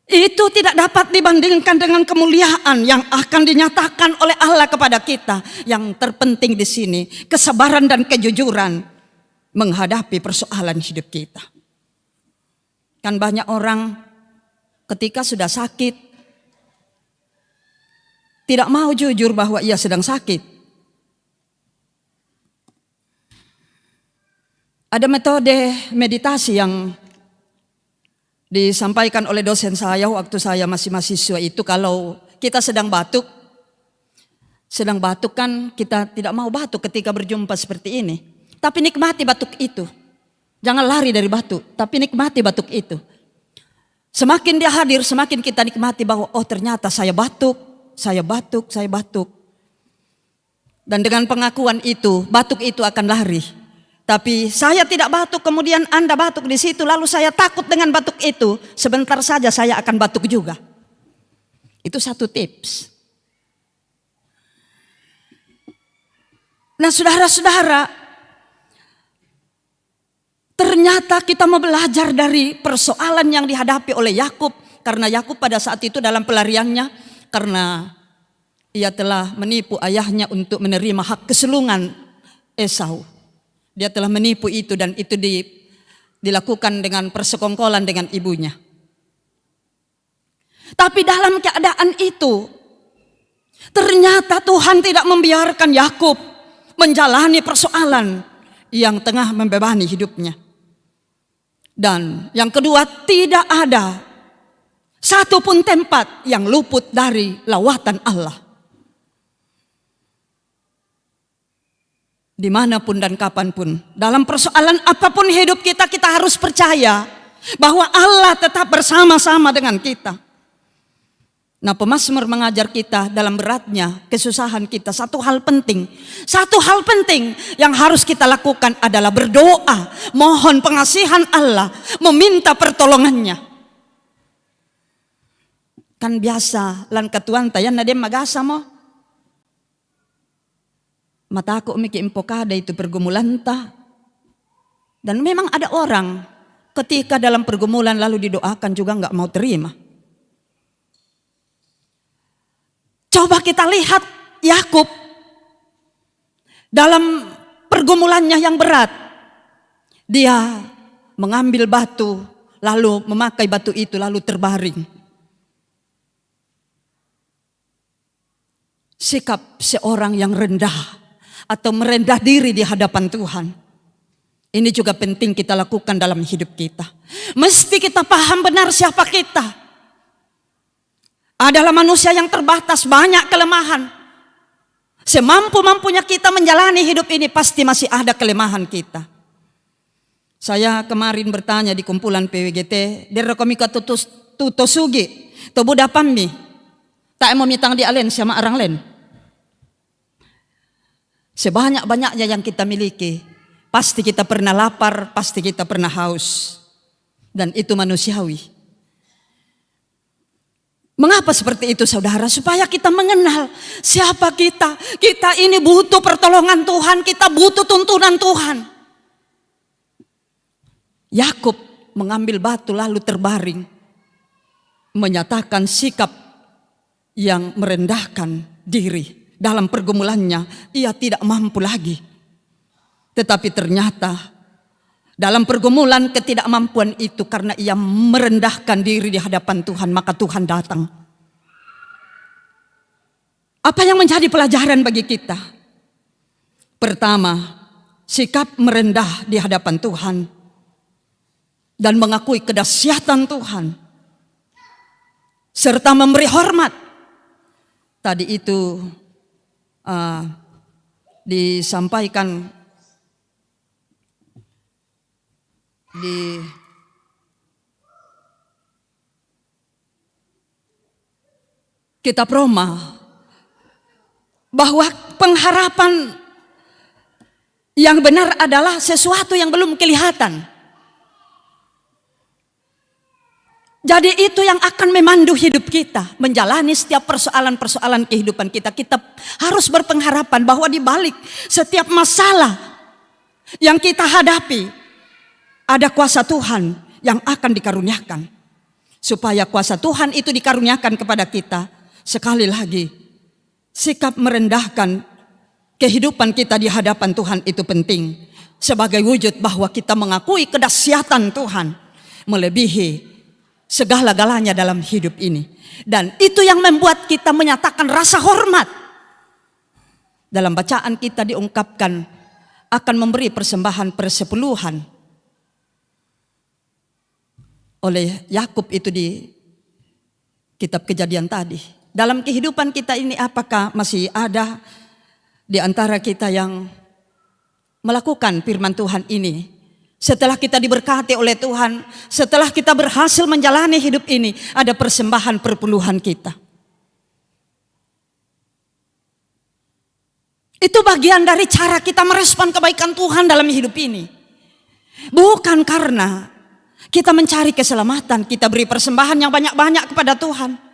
itu tidak dapat dibandingkan dengan kemuliaan yang akan dinyatakan oleh Allah kepada kita. Yang terpenting di sini kesabaran dan kejujuran menghadapi persoalan hidup kita. Kan banyak orang ketika sudah sakit tidak mau jujur bahwa ia sedang sakit. Ada metode meditasi yang disampaikan oleh dosen saya waktu saya masih mahasiswa itu, kalau kita sedang batuk kan kita tidak mau batuk ketika berjumpa seperti ini. Tapi nikmati batuk itu. Jangan lari dari batuk, tapi nikmati batuk itu. Semakin dia hadir, semakin kita nikmati bahwa oh ternyata saya batuk. Dan dengan pengakuan itu, batuk itu akan lari. Tapi saya tidak batuk, kemudian Anda batuk di situ, lalu saya takut dengan batuk itu. Sebentar saja saya akan batuk juga. Itu satu tips. Nah saudara-saudara, ternyata kita mau belajar dari persoalan yang dihadapi oleh Yakub. Karena Yakub pada saat itu dalam pelariannya, karena ia telah menipu ayahnya untuk menerima hak kesulungan Esau. Dia telah menipu itu dan itu dilakukan dengan persekongkolan dengan ibunya. Tapi dalam keadaan itu, ternyata Tuhan tidak membiarkan Yakub menjalani persoalan yang tengah membebani hidupnya. Dan yang kedua, tidak ada satu pun tempat yang luput dari lawatan Allah. Dimanapun dan kapanpun, dalam persoalan apapun hidup kita, kita harus percaya bahwa Allah tetap bersama-sama dengan kita. Nah, pemazmur mengajar kita dalam beratnya kesusahan kita. Satu hal penting yang harus kita lakukan adalah berdoa, mohon pengasihan Allah, meminta pertolongannya. Kan biasa lan katuan tayan na dem magasa mo. Mata aku miki impokada itu pergumulan ta. Dan memang ada orang ketika dalam pergumulan lalu didoakan juga enggak mau terima. Coba kita lihat Yakub dalam pergumulannya yang berat. Dia mengambil batu lalu memakai batu itu lalu terbaring. Sikap seorang yang rendah atau merendah diri di hadapan Tuhan. Ini juga penting kita lakukan dalam hidup kita. Mesti kita paham benar siapa kita. Adalah manusia yang terbatas, banyak kelemahan. Semampu-mampunya kita menjalani hidup ini pasti masih ada kelemahan kita. Saya kemarin bertanya di kumpulan PWGT, "Derrekomika tutosugi, tobuda pammi, tak mau mitang di alen sama orang lain." Sebanyak-banyaknya yang kita miliki, pasti kita pernah lapar, pasti kita pernah haus. Dan itu manusiawi. Mengapa seperti itu saudara? Supaya kita mengenal siapa kita. Kita ini butuh pertolongan Tuhan, kita butuh tuntunan Tuhan. Yakub mengambil batu lalu terbaring. Menyatakan sikap yang merendahkan diri. Dalam pergumulannya ia tidak mampu lagi. Tetapi ternyata dalam pergumulan ketidakmampuan itu, karena ia merendahkan diri di hadapan Tuhan, maka Tuhan datang. Apa yang menjadi pelajaran bagi kita? Pertama, sikap merendah di hadapan Tuhan dan mengakui kedahsyatan Tuhan, serta memberi hormat. Tadi itu disampaikan di kitab Roma bahwa pengharapan yang benar adalah sesuatu yang belum kelihatan. Jadi itu yang akan memandu hidup kita, menjalani setiap persoalan-persoalan kehidupan kita. Kita harus berpengharapan bahwa di balik setiap masalah yang kita hadapi, ada kuasa Tuhan yang akan dikaruniakan. Supaya kuasa Tuhan itu dikaruniakan kepada kita, sekali lagi, sikap merendahkan kehidupan kita di hadapan Tuhan itu penting. Sebagai wujud bahwa kita mengakui kedahsyatan Tuhan melebihi segala-galanya dalam hidup ini. Dan itu yang membuat kita menyatakan rasa hormat. Dalam bacaan kita diungkapkan akan memberi persembahan persepuluhan oleh Yakub itu di kitab Kejadian tadi. Dalam kehidupan kita ini, apakah masih ada di antara kita yang melakukan firman Tuhan ini? Setelah kita diberkati oleh Tuhan, setelah kita berhasil menjalani hidup ini, ada persembahan perpuluhan kita. Itu bagian dari cara kita merespon kebaikan Tuhan dalam hidup ini. Bukan karena kita mencari keselamatan, kita beri persembahan yang banyak-banyak kepada Tuhan.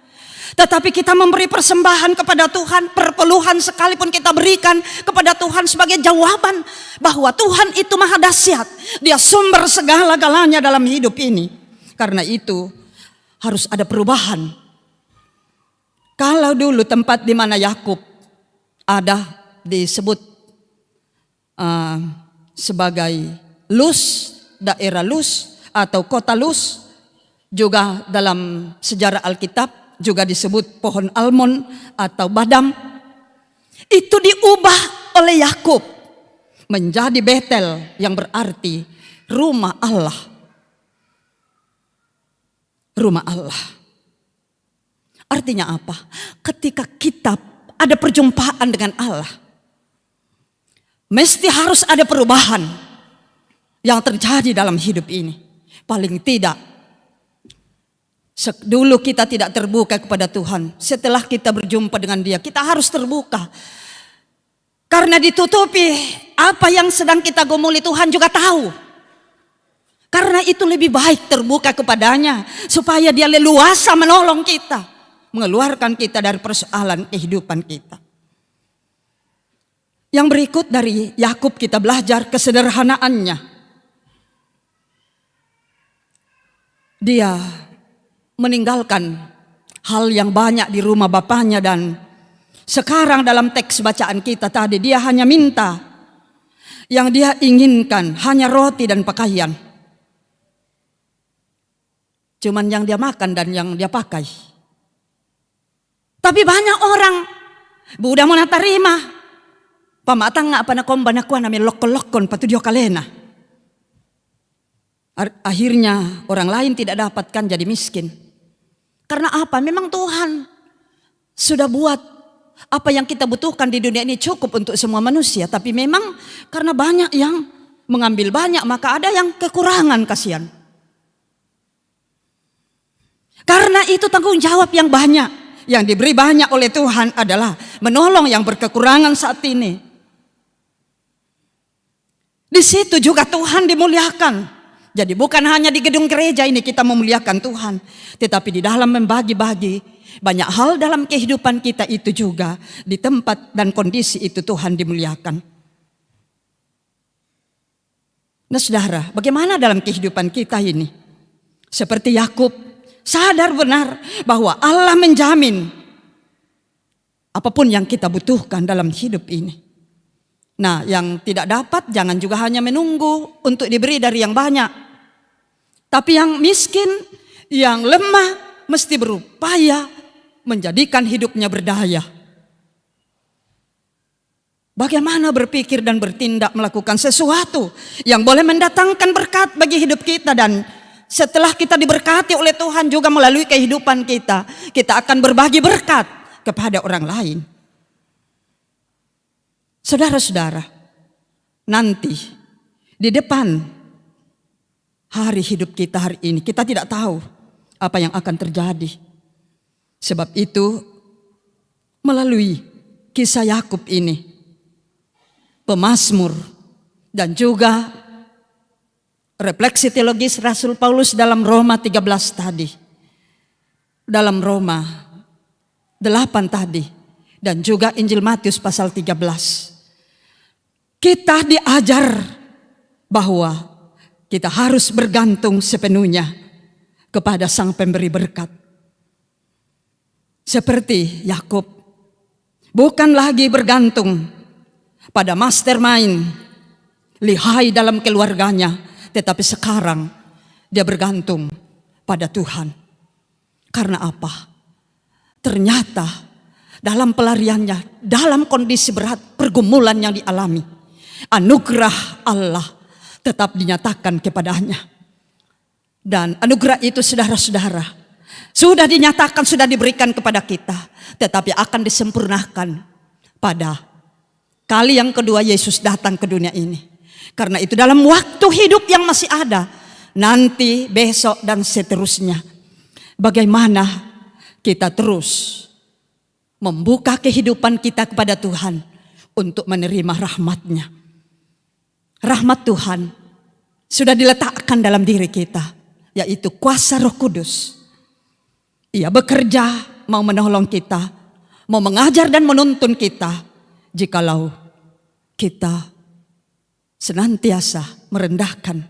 Tetapi kita memberi persembahan kepada Tuhan, perpuluhan sekalipun kita berikan kepada Tuhan sebagai jawaban bahwa Tuhan itu maha dahsyat. Dia sumber segala-galanya dalam hidup ini. Karena itu harus ada perubahan. Kalau dulu tempat di mana Yakub ada disebut sebagai Luz, daerah Luz atau kota Luz, juga dalam sejarah Alkitab juga disebut pohon almon atau badam. Itu diubah oleh Yakub menjadi Betel, yang berarti rumah Allah. Rumah Allah. Artinya apa? Ketika kita ada perjumpaan dengan Allah, mesti harus ada perubahan yang terjadi dalam hidup ini. Paling tidak dulu kita tidak terbuka kepada Tuhan. Setelah kita berjumpa dengan Dia, kita harus terbuka. Karena ditutupi apa yang sedang kita gumuli, Tuhan juga tahu. Karena itu lebih baik terbuka kepadanya, supaya Dia leluasa menolong kita, mengeluarkan kita dari persoalan kehidupan kita. Yang berikut dari Yakub kita belajar kesederhanaannya. Dia meninggalkan hal yang banyak di rumah bapaknya, dan sekarang dalam teks bacaan kita tadi dia hanya minta yang dia inginkan, hanya roti dan pakaian. Cuman yang dia makan dan yang dia pakai. Tapi banyak orang budak mau natarima pamatang nga pa na komba na kuha namin lokon-lokon patudio kalena. Akhirnya orang lain tidak dapatkan, jadi miskin. Karena apa? Memang Tuhan sudah buat apa yang kita butuhkan di dunia ini cukup untuk semua manusia. Tapi memang karena banyak yang mengambil banyak, maka ada yang kekurangan, kasihan. Karena itu tanggung jawab yang banyak, yang diberi banyak oleh Tuhan adalah menolong yang berkekurangan saat ini. Di situ juga Tuhan dimuliakan. Jadi bukan hanya di gedung gereja ini kita memuliakan Tuhan, tetapi di dalam membagi-bagi banyak hal dalam kehidupan kita itu juga di tempat dan kondisi itu Tuhan dimuliakan. Nah saudara, bagaimana dalam kehidupan kita ini? Seperti Yakub, sadar benar bahwa Allah menjamin apapun yang kita butuhkan dalam hidup ini. Nah, yang tidak dapat jangan juga hanya menunggu untuk diberi dari yang banyak. Tapi yang miskin, yang lemah mesti berupaya menjadikan hidupnya berdaya. Bagaimana berpikir dan bertindak melakukan sesuatu yang boleh mendatangkan berkat bagi hidup kita, dan setelah kita diberkati oleh Tuhan juga melalui kehidupan kita, kita akan berbagi berkat kepada orang lain. Saudara-saudara, nanti di depan hari hidup kita hari ini, kita tidak tahu apa yang akan terjadi. Sebab itu, melalui kisah Yakub ini, pemazmur dan juga refleksi teologis Rasul Paulus dalam Roma 13 tadi, dalam Roma 8 tadi, dan juga Injil Matius pasal 13, kita diajar bahwa kita harus bergantung sepenuhnya kepada Sang Pemberi berkat. Seperti Yakub, bukan lagi bergantung pada mastermind lihai dalam keluarganya, tetapi sekarang dia bergantung pada Tuhan. Karena apa? Ternyata dalam pelariannya, dalam kondisi berat, pergumulan yang dialami, anugerah Allah tetap dinyatakan kepadanya. Dan anugerah itu, saudara-saudara, sudah dinyatakan, sudah diberikan kepada kita, tetapi akan disempurnakan pada kali yang kedua Yesus datang ke dunia ini. Karena itu dalam waktu hidup yang masih ada, nanti, besok, dan seterusnya, bagaimana kita terus membuka kehidupan kita kepada Tuhan untuk menerima rahmat-Nya. Rahmat Tuhan sudah diletakkan dalam diri kita, yaitu kuasa Roh Kudus. Ia bekerja, mau menolong kita, mau mengajar dan menuntun kita, jikalau kita senantiasa merendahkan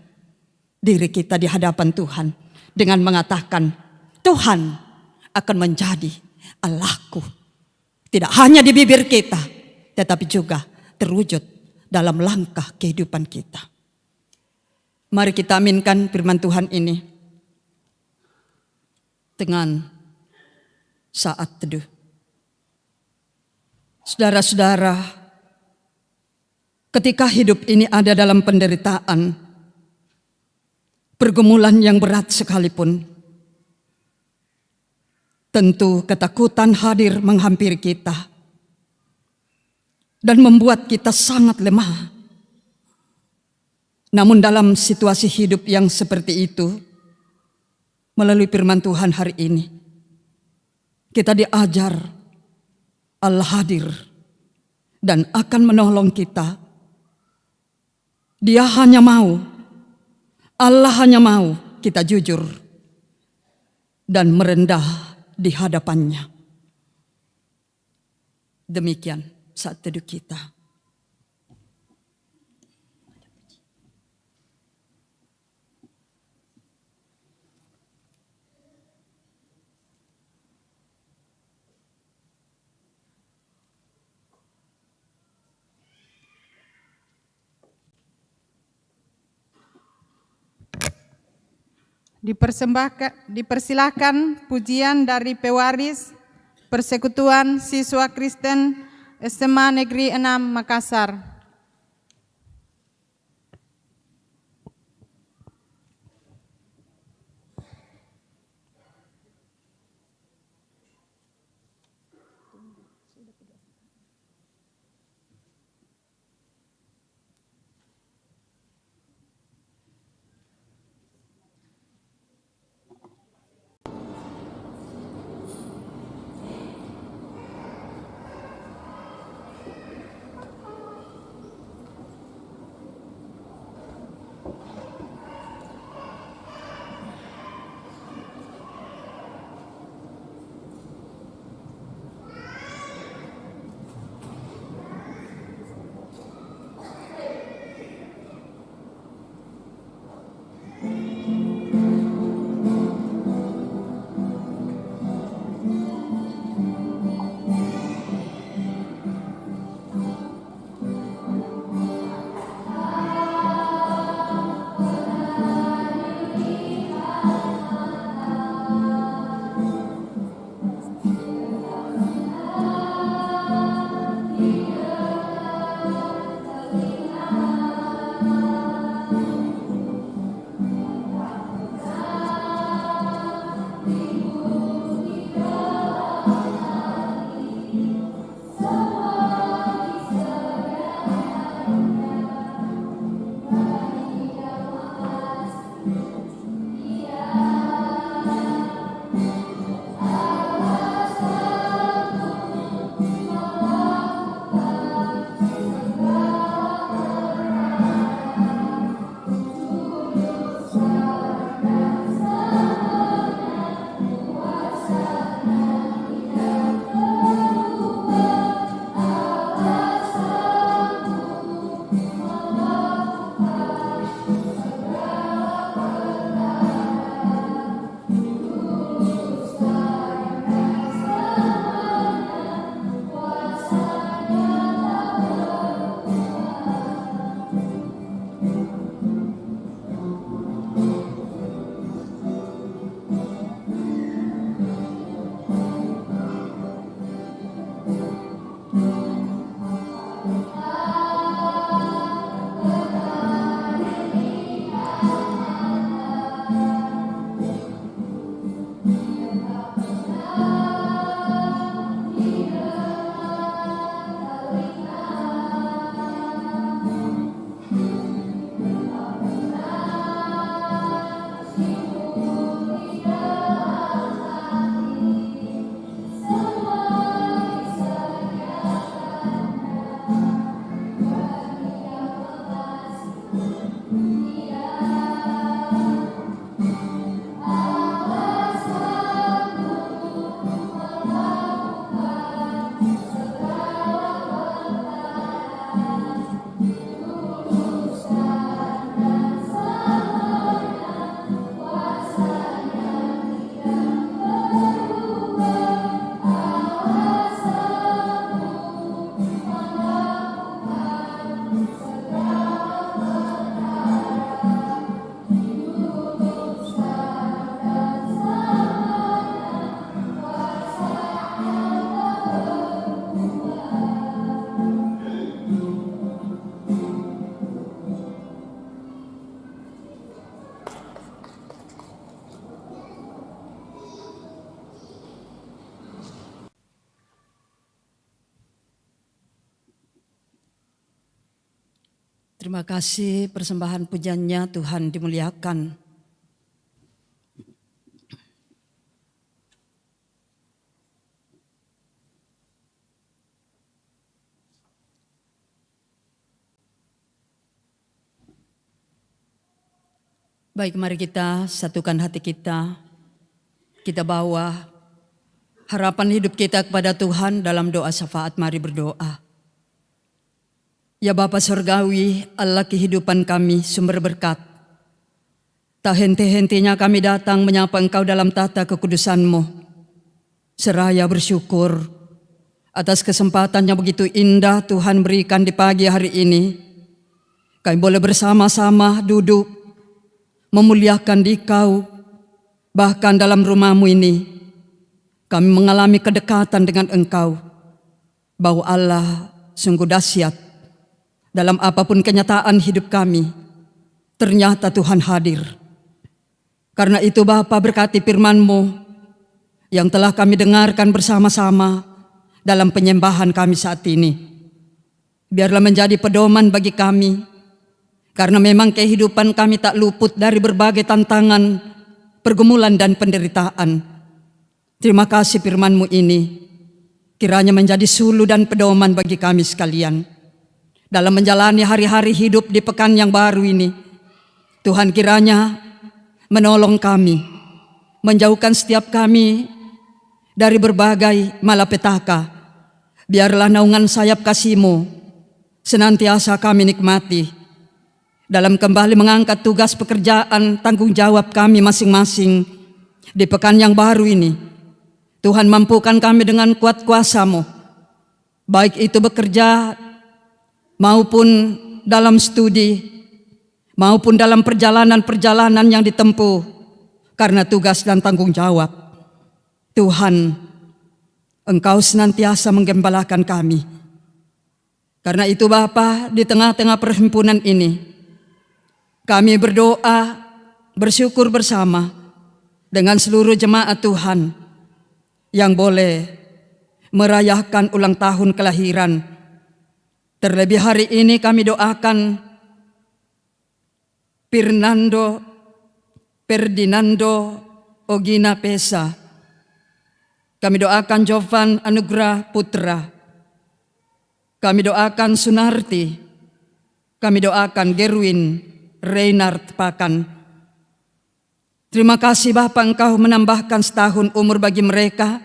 diri kita di hadapan Tuhan dengan mengatakan, Tuhan akan menjadi Allahku. Tidak hanya di bibir kita, tetapi juga terwujud dalam langkah kehidupan kita. Mari kita aminkan firman Tuhan ini dengan saat teduh. Saudara-saudara, ketika hidup ini ada dalam penderitaan, pergumulan yang berat sekalipun, tentu ketakutan hadir menghampiri kita dan membuat kita sangat lemah. Namun dalam situasi hidup yang seperti itu, melalui firman Tuhan hari ini, kita diajar Allah hadir dan akan menolong kita. Dia hanya mau, Allah hanya mau kita jujur dan merendah di hadapannya. Demikian saat teduh kita. Dipersilakan pujian dari pewaris Persekutuan Siswa Kristen SMA Negeri 6 Makassar. Terima kasih persembahan pujiannya, Tuhan dimuliakan. Baik, mari kita satukan hati kita. Kita bawa harapan hidup kita kepada Tuhan dalam doa syafaat. Mari berdoa. Ya Bapa Surgawi, Allah kehidupan kami, sumber berkat. Tak henti-hentinya kami datang menyapa Engkau dalam tata kekudusan-Mu. Seraya bersyukur atas kesempatan yang begitu indah Tuhan berikan di pagi hari ini. Kami boleh bersama-sama duduk memuliakan Dikau, bahkan dalam rumah-Mu ini kami mengalami kedekatan dengan Engkau. Bahwa Allah sungguh dahsyat dalam apapun kenyataan hidup kami, ternyata Tuhan hadir. Karena itu Bapa, berkati firman-Mu yang telah kami dengarkan bersama-sama dalam penyembahan kami saat ini. Biarlah menjadi pedoman bagi kami. Karena memang kehidupan kami tak luput dari berbagai tantangan, pergumulan dan penderitaan. Terima kasih firman-Mu ini, kiranya menjadi sulu dan pedoman bagi kami sekalian. Dalam menjalani hari-hari hidup di pekan yang baru ini, Tuhan kiranya menolong kami, menjauhkan setiap kami dari berbagai malapetaka. Biarlah naungan sayap kasih-Mu senantiasa kami nikmati dalam kembali mengangkat tugas pekerjaan tanggung jawab kami masing-masing di pekan yang baru ini. Tuhan, mampukan kami dengan kuat kuasa-Mu, baik itu bekerja maupun dalam studi, maupun dalam perjalanan-perjalanan yang ditempuh karena tugas dan tanggung jawab. Tuhan, Engkau senantiasa menggembalakan kami. Karena itu Bapa, di tengah-tengah perhimpunan ini, kami berdoa, bersyukur bersama dengan seluruh jemaat Tuhan yang boleh merayakan ulang tahun kelahiran. Terlebih hari ini kami doakan Ferdinando Ogina Pesa. Kami doakan Jovan Anugrah Putra. Kami doakan Sunarti. Kami doakan Gerwin Reynard Pakan. Terima kasih Bapa, Engkau menambahkan setahun umur bagi mereka.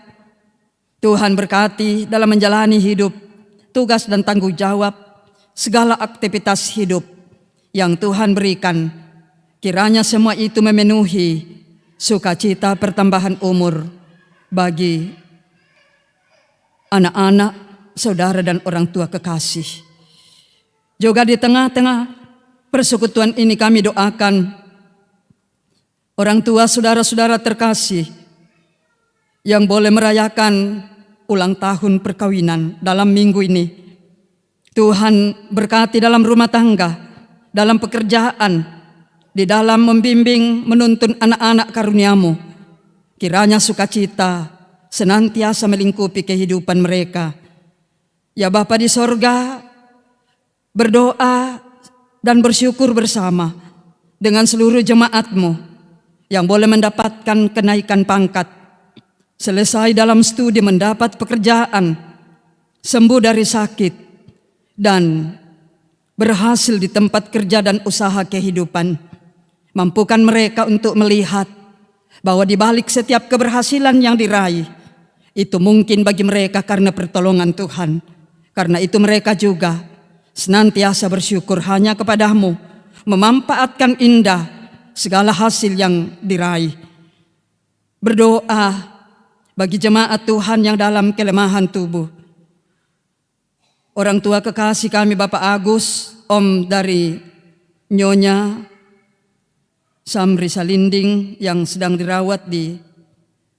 Tuhan berkati dalam menjalani hidup, tugas dan tanggung jawab, segala aktivitas hidup yang Tuhan berikan. Kiranya semua itu memenuhi sukacita pertambahan umur bagi anak-anak, saudara dan orang tua kekasih. Juga di tengah-tengah persekutuan ini kami doakan orang tua, saudara-saudara terkasih yang boleh merayakan ulang tahun perkawinan dalam minggu ini. Tuhan berkati dalam rumah tangga, dalam pekerjaan, di dalam membimbing menuntun anak-anak karunia-Mu. Kiranya sukacita senantiasa melingkupi kehidupan mereka. Ya Bapa di sorga, berdoa dan bersyukur bersama dengan seluruh jemaat-Mu yang boleh mendapatkan kenaikan pangkat, selesai dalam studi mendapat pekerjaan, sembuh dari sakit, dan berhasil di tempat kerja dan usaha kehidupan. Mampukan mereka untuk melihat bahwa di balik setiap keberhasilan yang diraih, itu mungkin bagi mereka karena pertolongan Tuhan. Karena itu mereka juga senantiasa bersyukur hanya kepada-Mu, memanfaatkan indah segala hasil yang diraih. Berdoa bagi jemaat Tuhan yang dalam kelemahan tubuh. Orang tua kekasih kami Bapak Agus, Om dari Nyonya Samri Salinding yang sedang dirawat di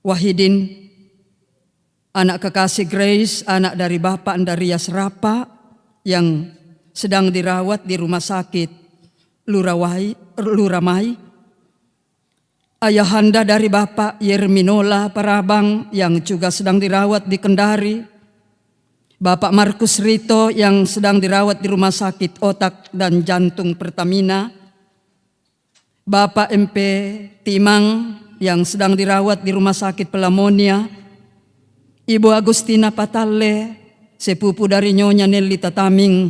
Wahidin. Anak kekasih Grace, anak dari Bapak Andarias Rapa yang sedang dirawat di rumah sakit Luramai. Ayahanda dari Bapak Yerminola Parabang yang juga sedang dirawat di Kendari. Bapak Markus Rito yang sedang dirawat di Rumah Sakit Otak dan Jantung Pertamina, Bapak MP Timang yang sedang dirawat di Rumah Sakit Pelamonia, Ibu Agustina Patalle, sepupu dari Nyonya Nelly Tataming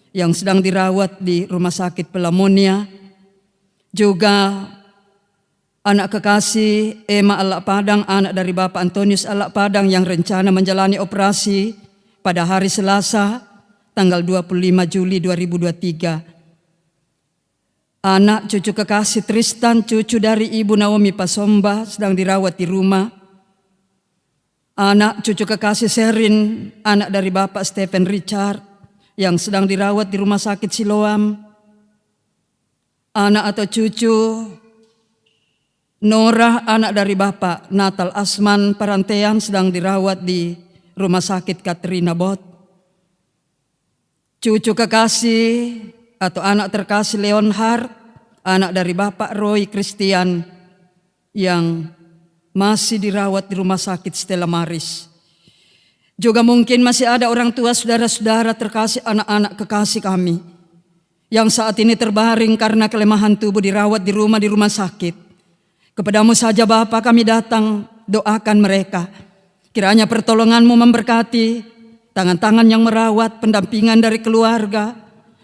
yang sedang dirawat di Rumah Sakit Pelamonia, juga anak kekasih Emma Alak Padang, anak dari Bapak Antonius Alak Padang yang rencana menjalani operasi pada hari Selasa, tanggal 25 Juli 2023. Anak cucu kekasih Tristan, cucu dari Ibu Naomi Pasomba, sedang dirawat di rumah. Anak cucu kekasih Sherin, anak dari Bapak Stephen Richard, yang sedang dirawat di Rumah Sakit Siloam. Anak atau cucu Nora, anak dari Bapak Natal Asman Parantean, sedang dirawat di Rumah Sakit Katrina Bot. Cucu kekasih atau anak terkasih Leonhard, anak dari Bapak Roy Christian yang masih dirawat di Rumah Sakit Stella Maris. Juga mungkin masih ada orang tua saudara-saudara terkasih, anak-anak kekasih kami yang saat ini terbaring karena kelemahan tubuh dirawat di rumah sakit. Kepadamu saja Bapa kami datang, doakan mereka. Kiranya pertolonganmu memberkati, tangan-tangan yang merawat, pendampingan dari keluarga,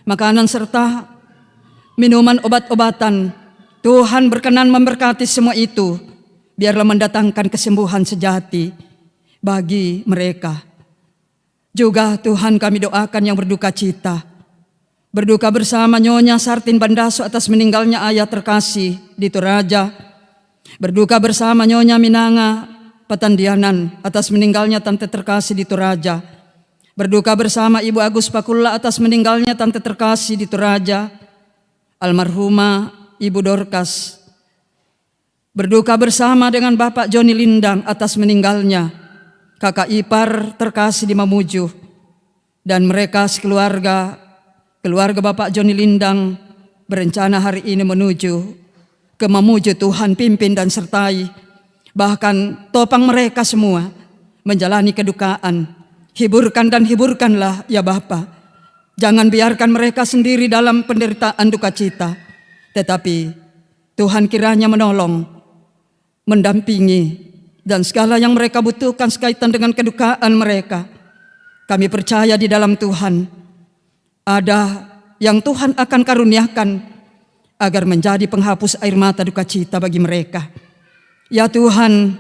makanan serta minuman obat-obatan. Tuhan berkenan memberkati semua itu, biarlah mendatangkan kesembuhan sejati bagi mereka. Juga Tuhan kami doakan yang berduka cita. Berduka bersama Nyonya Sartin Bandaso atas meninggalnya ayah terkasih di Toraja. Berduka bersama Nyonya Minanga Patandianan atas meninggalnya tante terkasih di Toraja. Berduka bersama Ibu Agus Pakulla atas meninggalnya tante terkasih di Toraja, almarhumah Ibu Dorcas. Berduka bersama dengan Bapak Joni Lindang atas meninggalnya kakak ipar terkasih di Mamuju. Dan mereka sekeluarga, keluarga Bapak Joni Lindang berencana hari ini menuju ke Mamuju. Tuhan pimpin dan sertai. Bahkan topang mereka semua menjalani kedukaan. Hiburkan dan hiburkanlah ya Bapa. Jangan biarkan mereka sendiri dalam penderitaan duka cita. Tetapi Tuhan kiranya menolong, mendampingi, dan segala yang mereka butuhkan sekaitan dengan kedukaan mereka. Kami percaya di dalam Tuhan ada yang Tuhan akan karuniakan agar menjadi penghapus air mata duka cita bagi mereka. Ya Tuhan,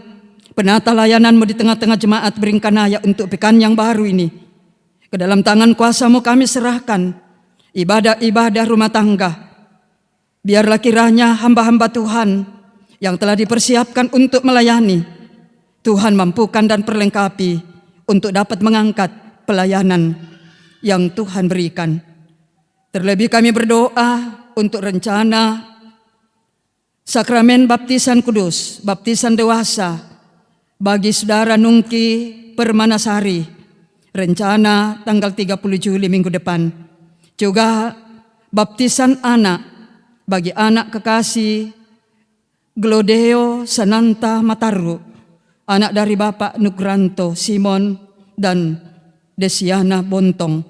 penata layanan-Mu di tengah-tengah jemaat Beringkanaya untuk pekan yang baru ini. Ke dalam tangan kuasa-Mu kami serahkan ibadah-ibadah rumah tangga. Biarlah kiranya hamba-hamba Tuhan yang telah dipersiapkan untuk melayani, Tuhan mampukan dan perlengkapi untuk dapat mengangkat pelayanan yang Tuhan berikan. Terlebih kami berdoa untuk rencana sakramen baptisan kudus, baptisan dewasa bagi saudara Nungki Permanasari, rencana tanggal 30 Juli minggu depan. Juga baptisan anak bagi anak kekasih Glodeo Sananta Mataru, anak dari Bapak Nugranto Simon dan Desiana Bontong.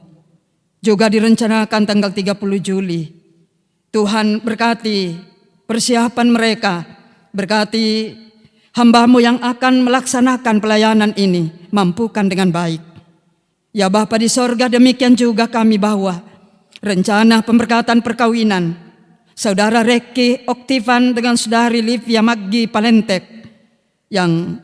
Juga direncanakan tanggal 30 Juli. Tuhan berkati persiapan mereka, berkati hamba-Mu yang akan melaksanakan pelayanan ini, mampukan dengan baik. Ya Bapa di sorga, demikian juga kami bawa rencana pemberkatan perkawinan Saudara Reki Oktivan dengan Saudari Livia Maggi Palentek yang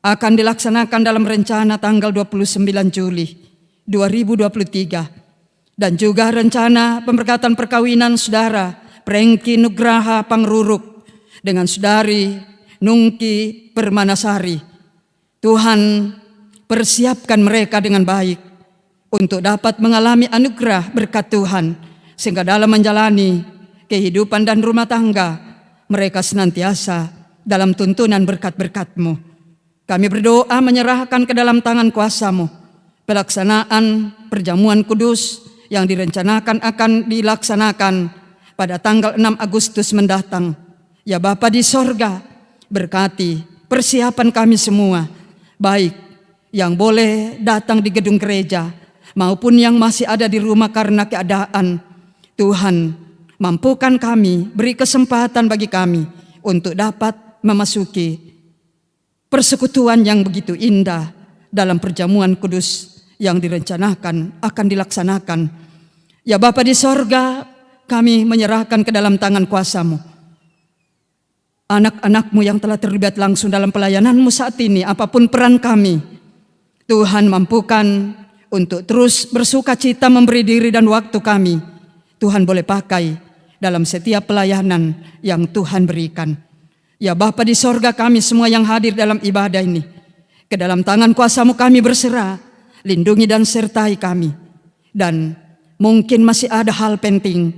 akan dilaksanakan dalam rencana tanggal 29 Juli 2023. Dan juga rencana pemberkatan perkawinan Saudara Prengki Nugraha Pangruruk dengan Saudari Nungki Permanasari. Tuhan, persiapkan mereka dengan baik untuk dapat mengalami anugerah berkat Tuhan, sehingga dalam menjalani kehidupan dan rumah tangga mereka senantiasa dalam tuntunan berkat-berkat-Mu. Kami berdoa menyerahkan ke dalam tangan kuasa-Mu pelaksanaan perjamuan kudus yang direncanakan akan dilaksanakan pada tanggal 6 Agustus mendatang. Ya Bapa di sorga, berkati persiapan kami semua, baik yang boleh datang di gedung gereja maupun yang masih ada di rumah karena keadaan. Tuhan, mampukan kami, beri kesempatan bagi kami untuk dapat memasuki persekutuan yang begitu indah dalam perjamuan kudus yang direncanakan akan dilaksanakan. Ya Bapa di sorga, kami menyerahkan ke dalam tangan kuasa-Mu anak-anak-Mu yang telah terlibat langsung dalam pelayanan-Mu saat ini, apapun peran kami. Tuhan, mampukan untuk terus bersuka cita memberi diri dan waktu kami. Tuhan boleh pakai dalam setiap pelayanan yang Tuhan berikan. Ya Bapa di sorga, kami semua yang hadir dalam ibadah ini, ke dalam tangan kuasa-Mu kami berserah. Lindungi dan sertai kami. Dan mungkin masih ada hal penting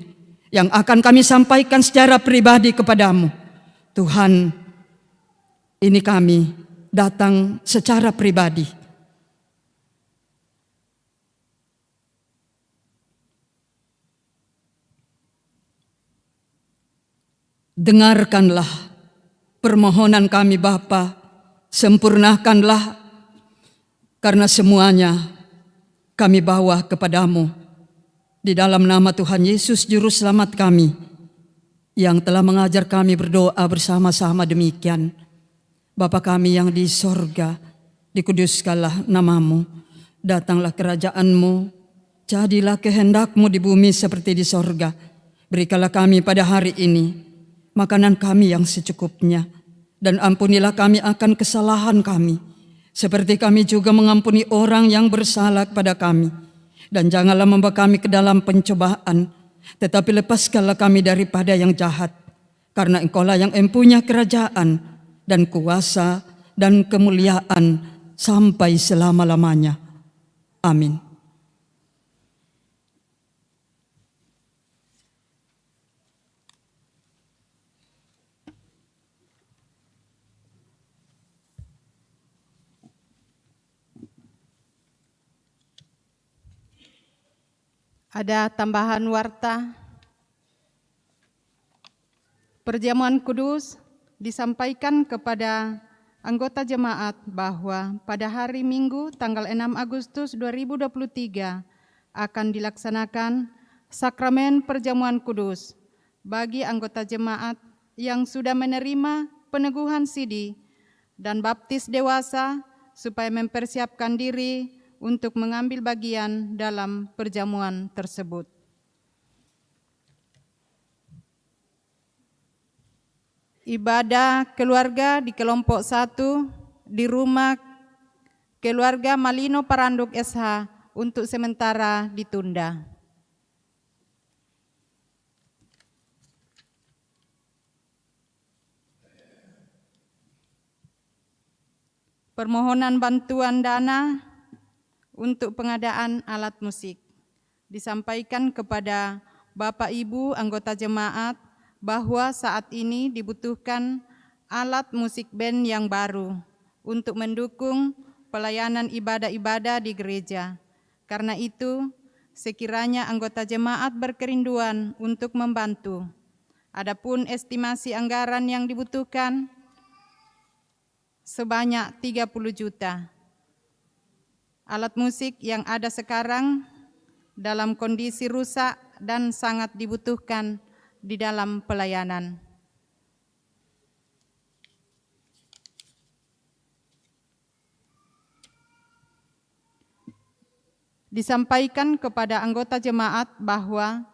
yang akan kami sampaikan secara pribadi kepadamu. Tuhan, ini kami datang secara pribadi. Dengarkanlah permohonan kami Bapa, sempurnakanlah, karena semuanya kami bawa kepadamu. Di dalam nama Tuhan Yesus Juru Selamat kami, yang telah mengajar kami berdoa bersama-sama demikian. Bapa kami yang di sorga, dikuduskanlah namamu, datanglah kerajaan-Mu, jadilah kehendak-Mu di bumi seperti di sorga. Berikanlah kami pada hari ini makanan kami yang secukupnya, dan ampunilah kami akan kesalahan kami, seperti kami juga mengampuni orang yang bersalah kepada kami. Dan janganlah membawa kami ke dalam pencobaan, tetapi lepaskanlah kami daripada yang jahat. Karena Engkau-Lah yang empunya kerajaan dan kuasa dan kemuliaan sampai selama-lamanya. Amin. Ada tambahan warta. Perjamuan kudus disampaikan kepada anggota jemaat bahwa pada hari Minggu tanggal 6 Agustus 2023 akan dilaksanakan sakramen perjamuan kudus bagi anggota jemaat yang sudah menerima peneguhan sidi dan baptis dewasa supaya mempersiapkan diri untuk mengambil bagian dalam perjamuan tersebut. Ibadah keluarga di kelompok 1 di rumah keluarga Malino Paranduk SH untuk sementara ditunda. Permohonan bantuan dana untuk pengadaan alat musik disampaikan kepada Bapak Ibu anggota jemaat bahwa saat ini dibutuhkan alat musik band yang baru untuk mendukung pelayanan ibadah-ibadah di gereja. Karena itu, sekiranya anggota jemaat berkerinduan untuk membantu. Adapun estimasi anggaran yang dibutuhkan sebanyak 30 juta. Alat musik yang ada sekarang dalam kondisi rusak dan sangat dibutuhkan di dalam pelayanan. Disampaikan kepada anggota jemaat bahwa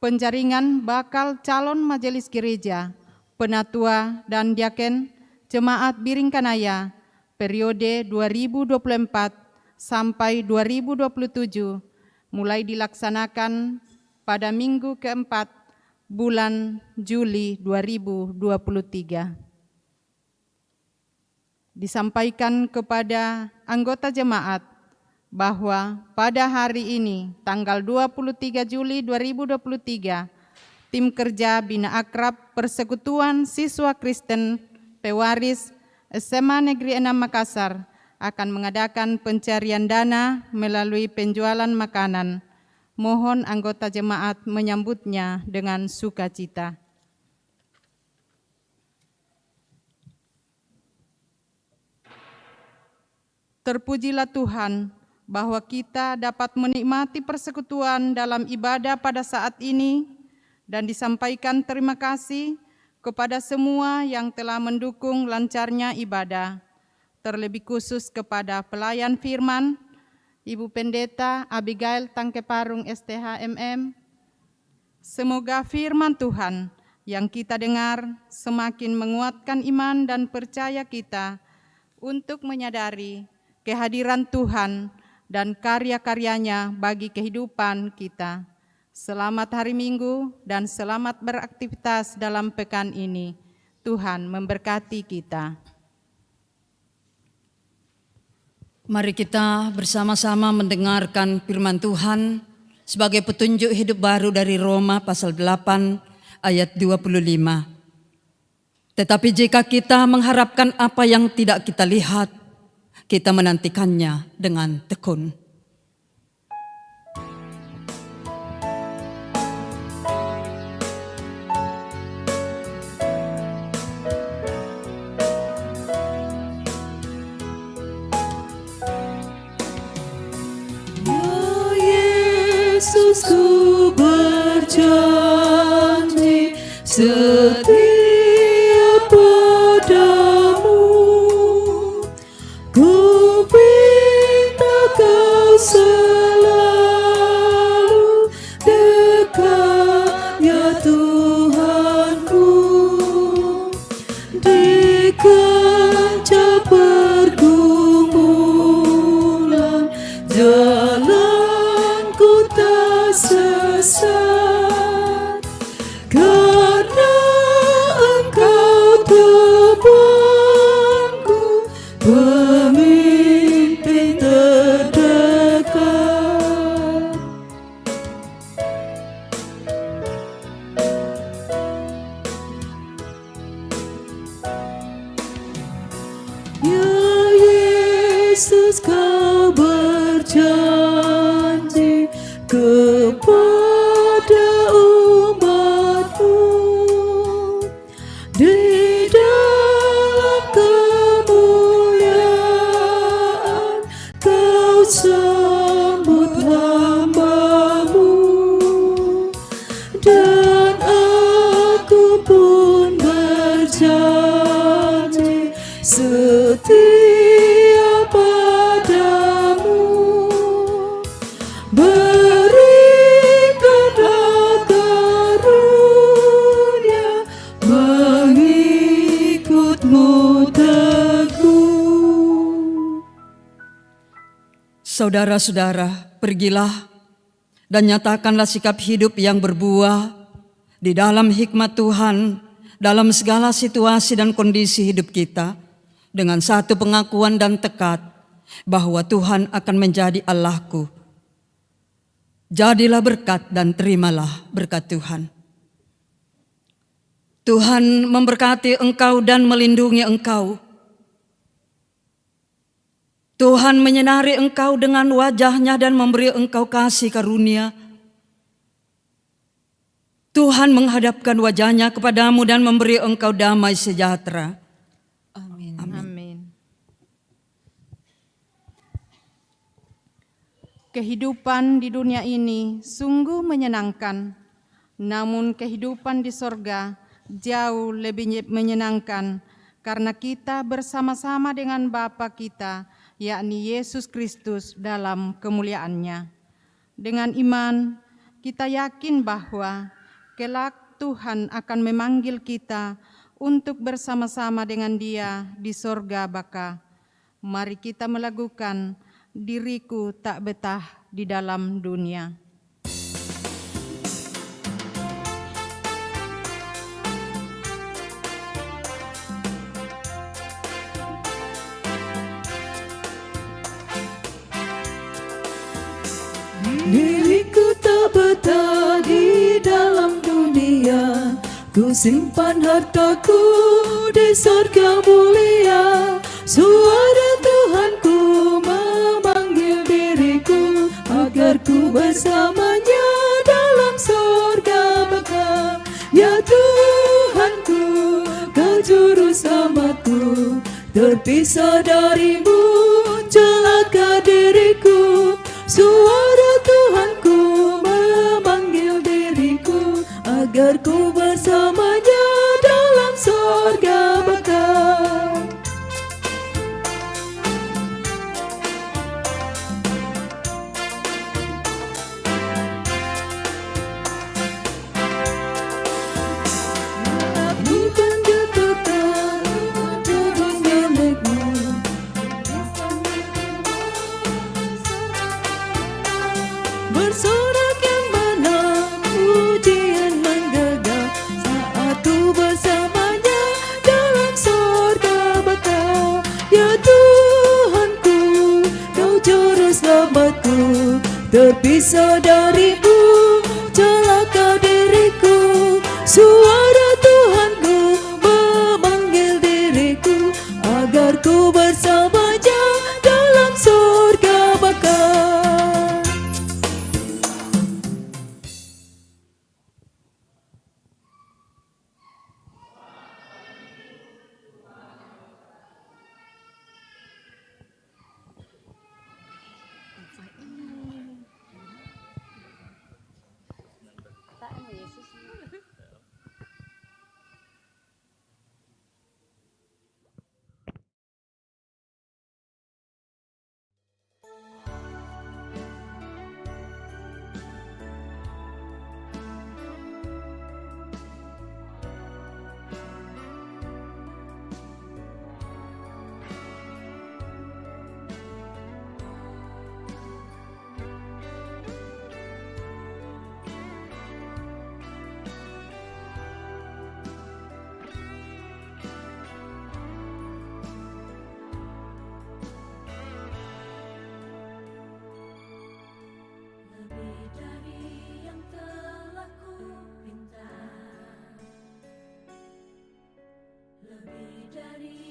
penjaringan bakal calon majelis gereja, penatua dan diaken jemaat Biringkanaya periode 2024 sampai 2027 mulai dilaksanakan pada minggu keempat bulan Juli 2023. Disampaikan kepada anggota jemaat bahwa pada hari ini tanggal 23 Juli 2023 tim kerja Bina Akrab Persekutuan Siswa Kristen Pewaris SMA Negeri 6 Makassar akan mengadakan pencarian dana melalui penjualan makanan. Mohon anggota jemaat menyambutnya dengan sukacita. Terpujilah Tuhan bahwa kita dapat menikmati persekutuan dalam ibadah pada saat ini dan disampaikan terima kasih kepada semua yang telah mendukung lancarnya ibadah, terlebih khusus kepada pelayan firman, Ibu Pendeta Abigail Tangkeparung STHMM. Semoga firman Tuhan yang kita dengar semakin menguatkan iman dan percaya kita untuk menyadari kehadiran Tuhan dan karya-karyanya bagi kehidupan kita. Selamat hari Minggu dan selamat beraktivitas dalam pekan ini. Tuhan memberkati kita. Mari kita bersama-sama mendengarkan firman Tuhan sebagai petunjuk hidup baru dari Roma pasal 8 ayat 25. Tetapi jika kita mengharapkan apa yang tidak kita lihat, kita menantikannya dengan tekun. Yesus, ku berjanji setia padamu. Ku minta kau selalu dekat, ya Tuhanku. Di kancah pergumulan jalanku tak sesat, karena Engkau temanku, pemimpin terdekat. Ya Yesus, kau berjanji kepada umat-Mu, di dalam kemuliaan kau sambut hamba-Mu, dan aku pun berjanji setia padamu. Berikanlah karunia mengikut-Mu teguh. Saudara-saudara, pergilah dan nyatakanlah sikap hidup yang berbuah di dalam hikmat Tuhan dalam segala situasi dan kondisi hidup kita, dengan satu pengakuan dan tekad bahwa Tuhan akan menjadi Allahku. Jadilah berkat dan terimalah berkat Tuhan. Tuhan memberkati engkau dan melindungi engkau. Tuhan menyinari engkau dengan wajah-Nya dan memberi engkau kasih karunia. Tuhan menghadapkan wajah-Nya kepadamu dan memberi engkau damai sejahtera. Amin. Amin. Kehidupan di dunia ini sungguh menyenangkan, namun kehidupan di sorga jauh lebih menyenangkan karena kita bersama-sama dengan Bapa kita, yakni Yesus Kristus dalam kemuliaan-Nya. Dengan iman, kita yakin bahwa kelak Tuhan akan memanggil kita untuk bersama-sama dengan Dia di sorga baka. Mari kita melakukan diriku tak betah di dalam dunia. Diriku tak betah di dalam dunia, ku simpan hartaku di surga mulia. Suara Tuhanku memanggil diriku agar ku bersamanya dalam surga baka. Ya Tuhanku, kau juru selamatku, terpisah darimu celah bersorak yang mana pujian menggegah saat ku bersamanya dalam sorga baka. Ya Tuhanku, Kau juru selamatku, terpisah darimu celaka diriku. Suara Tuhanku memanggil diriku agar ku bersamanya dalam sorga baka. Lebih dari yang telah ku pinta, lebih dari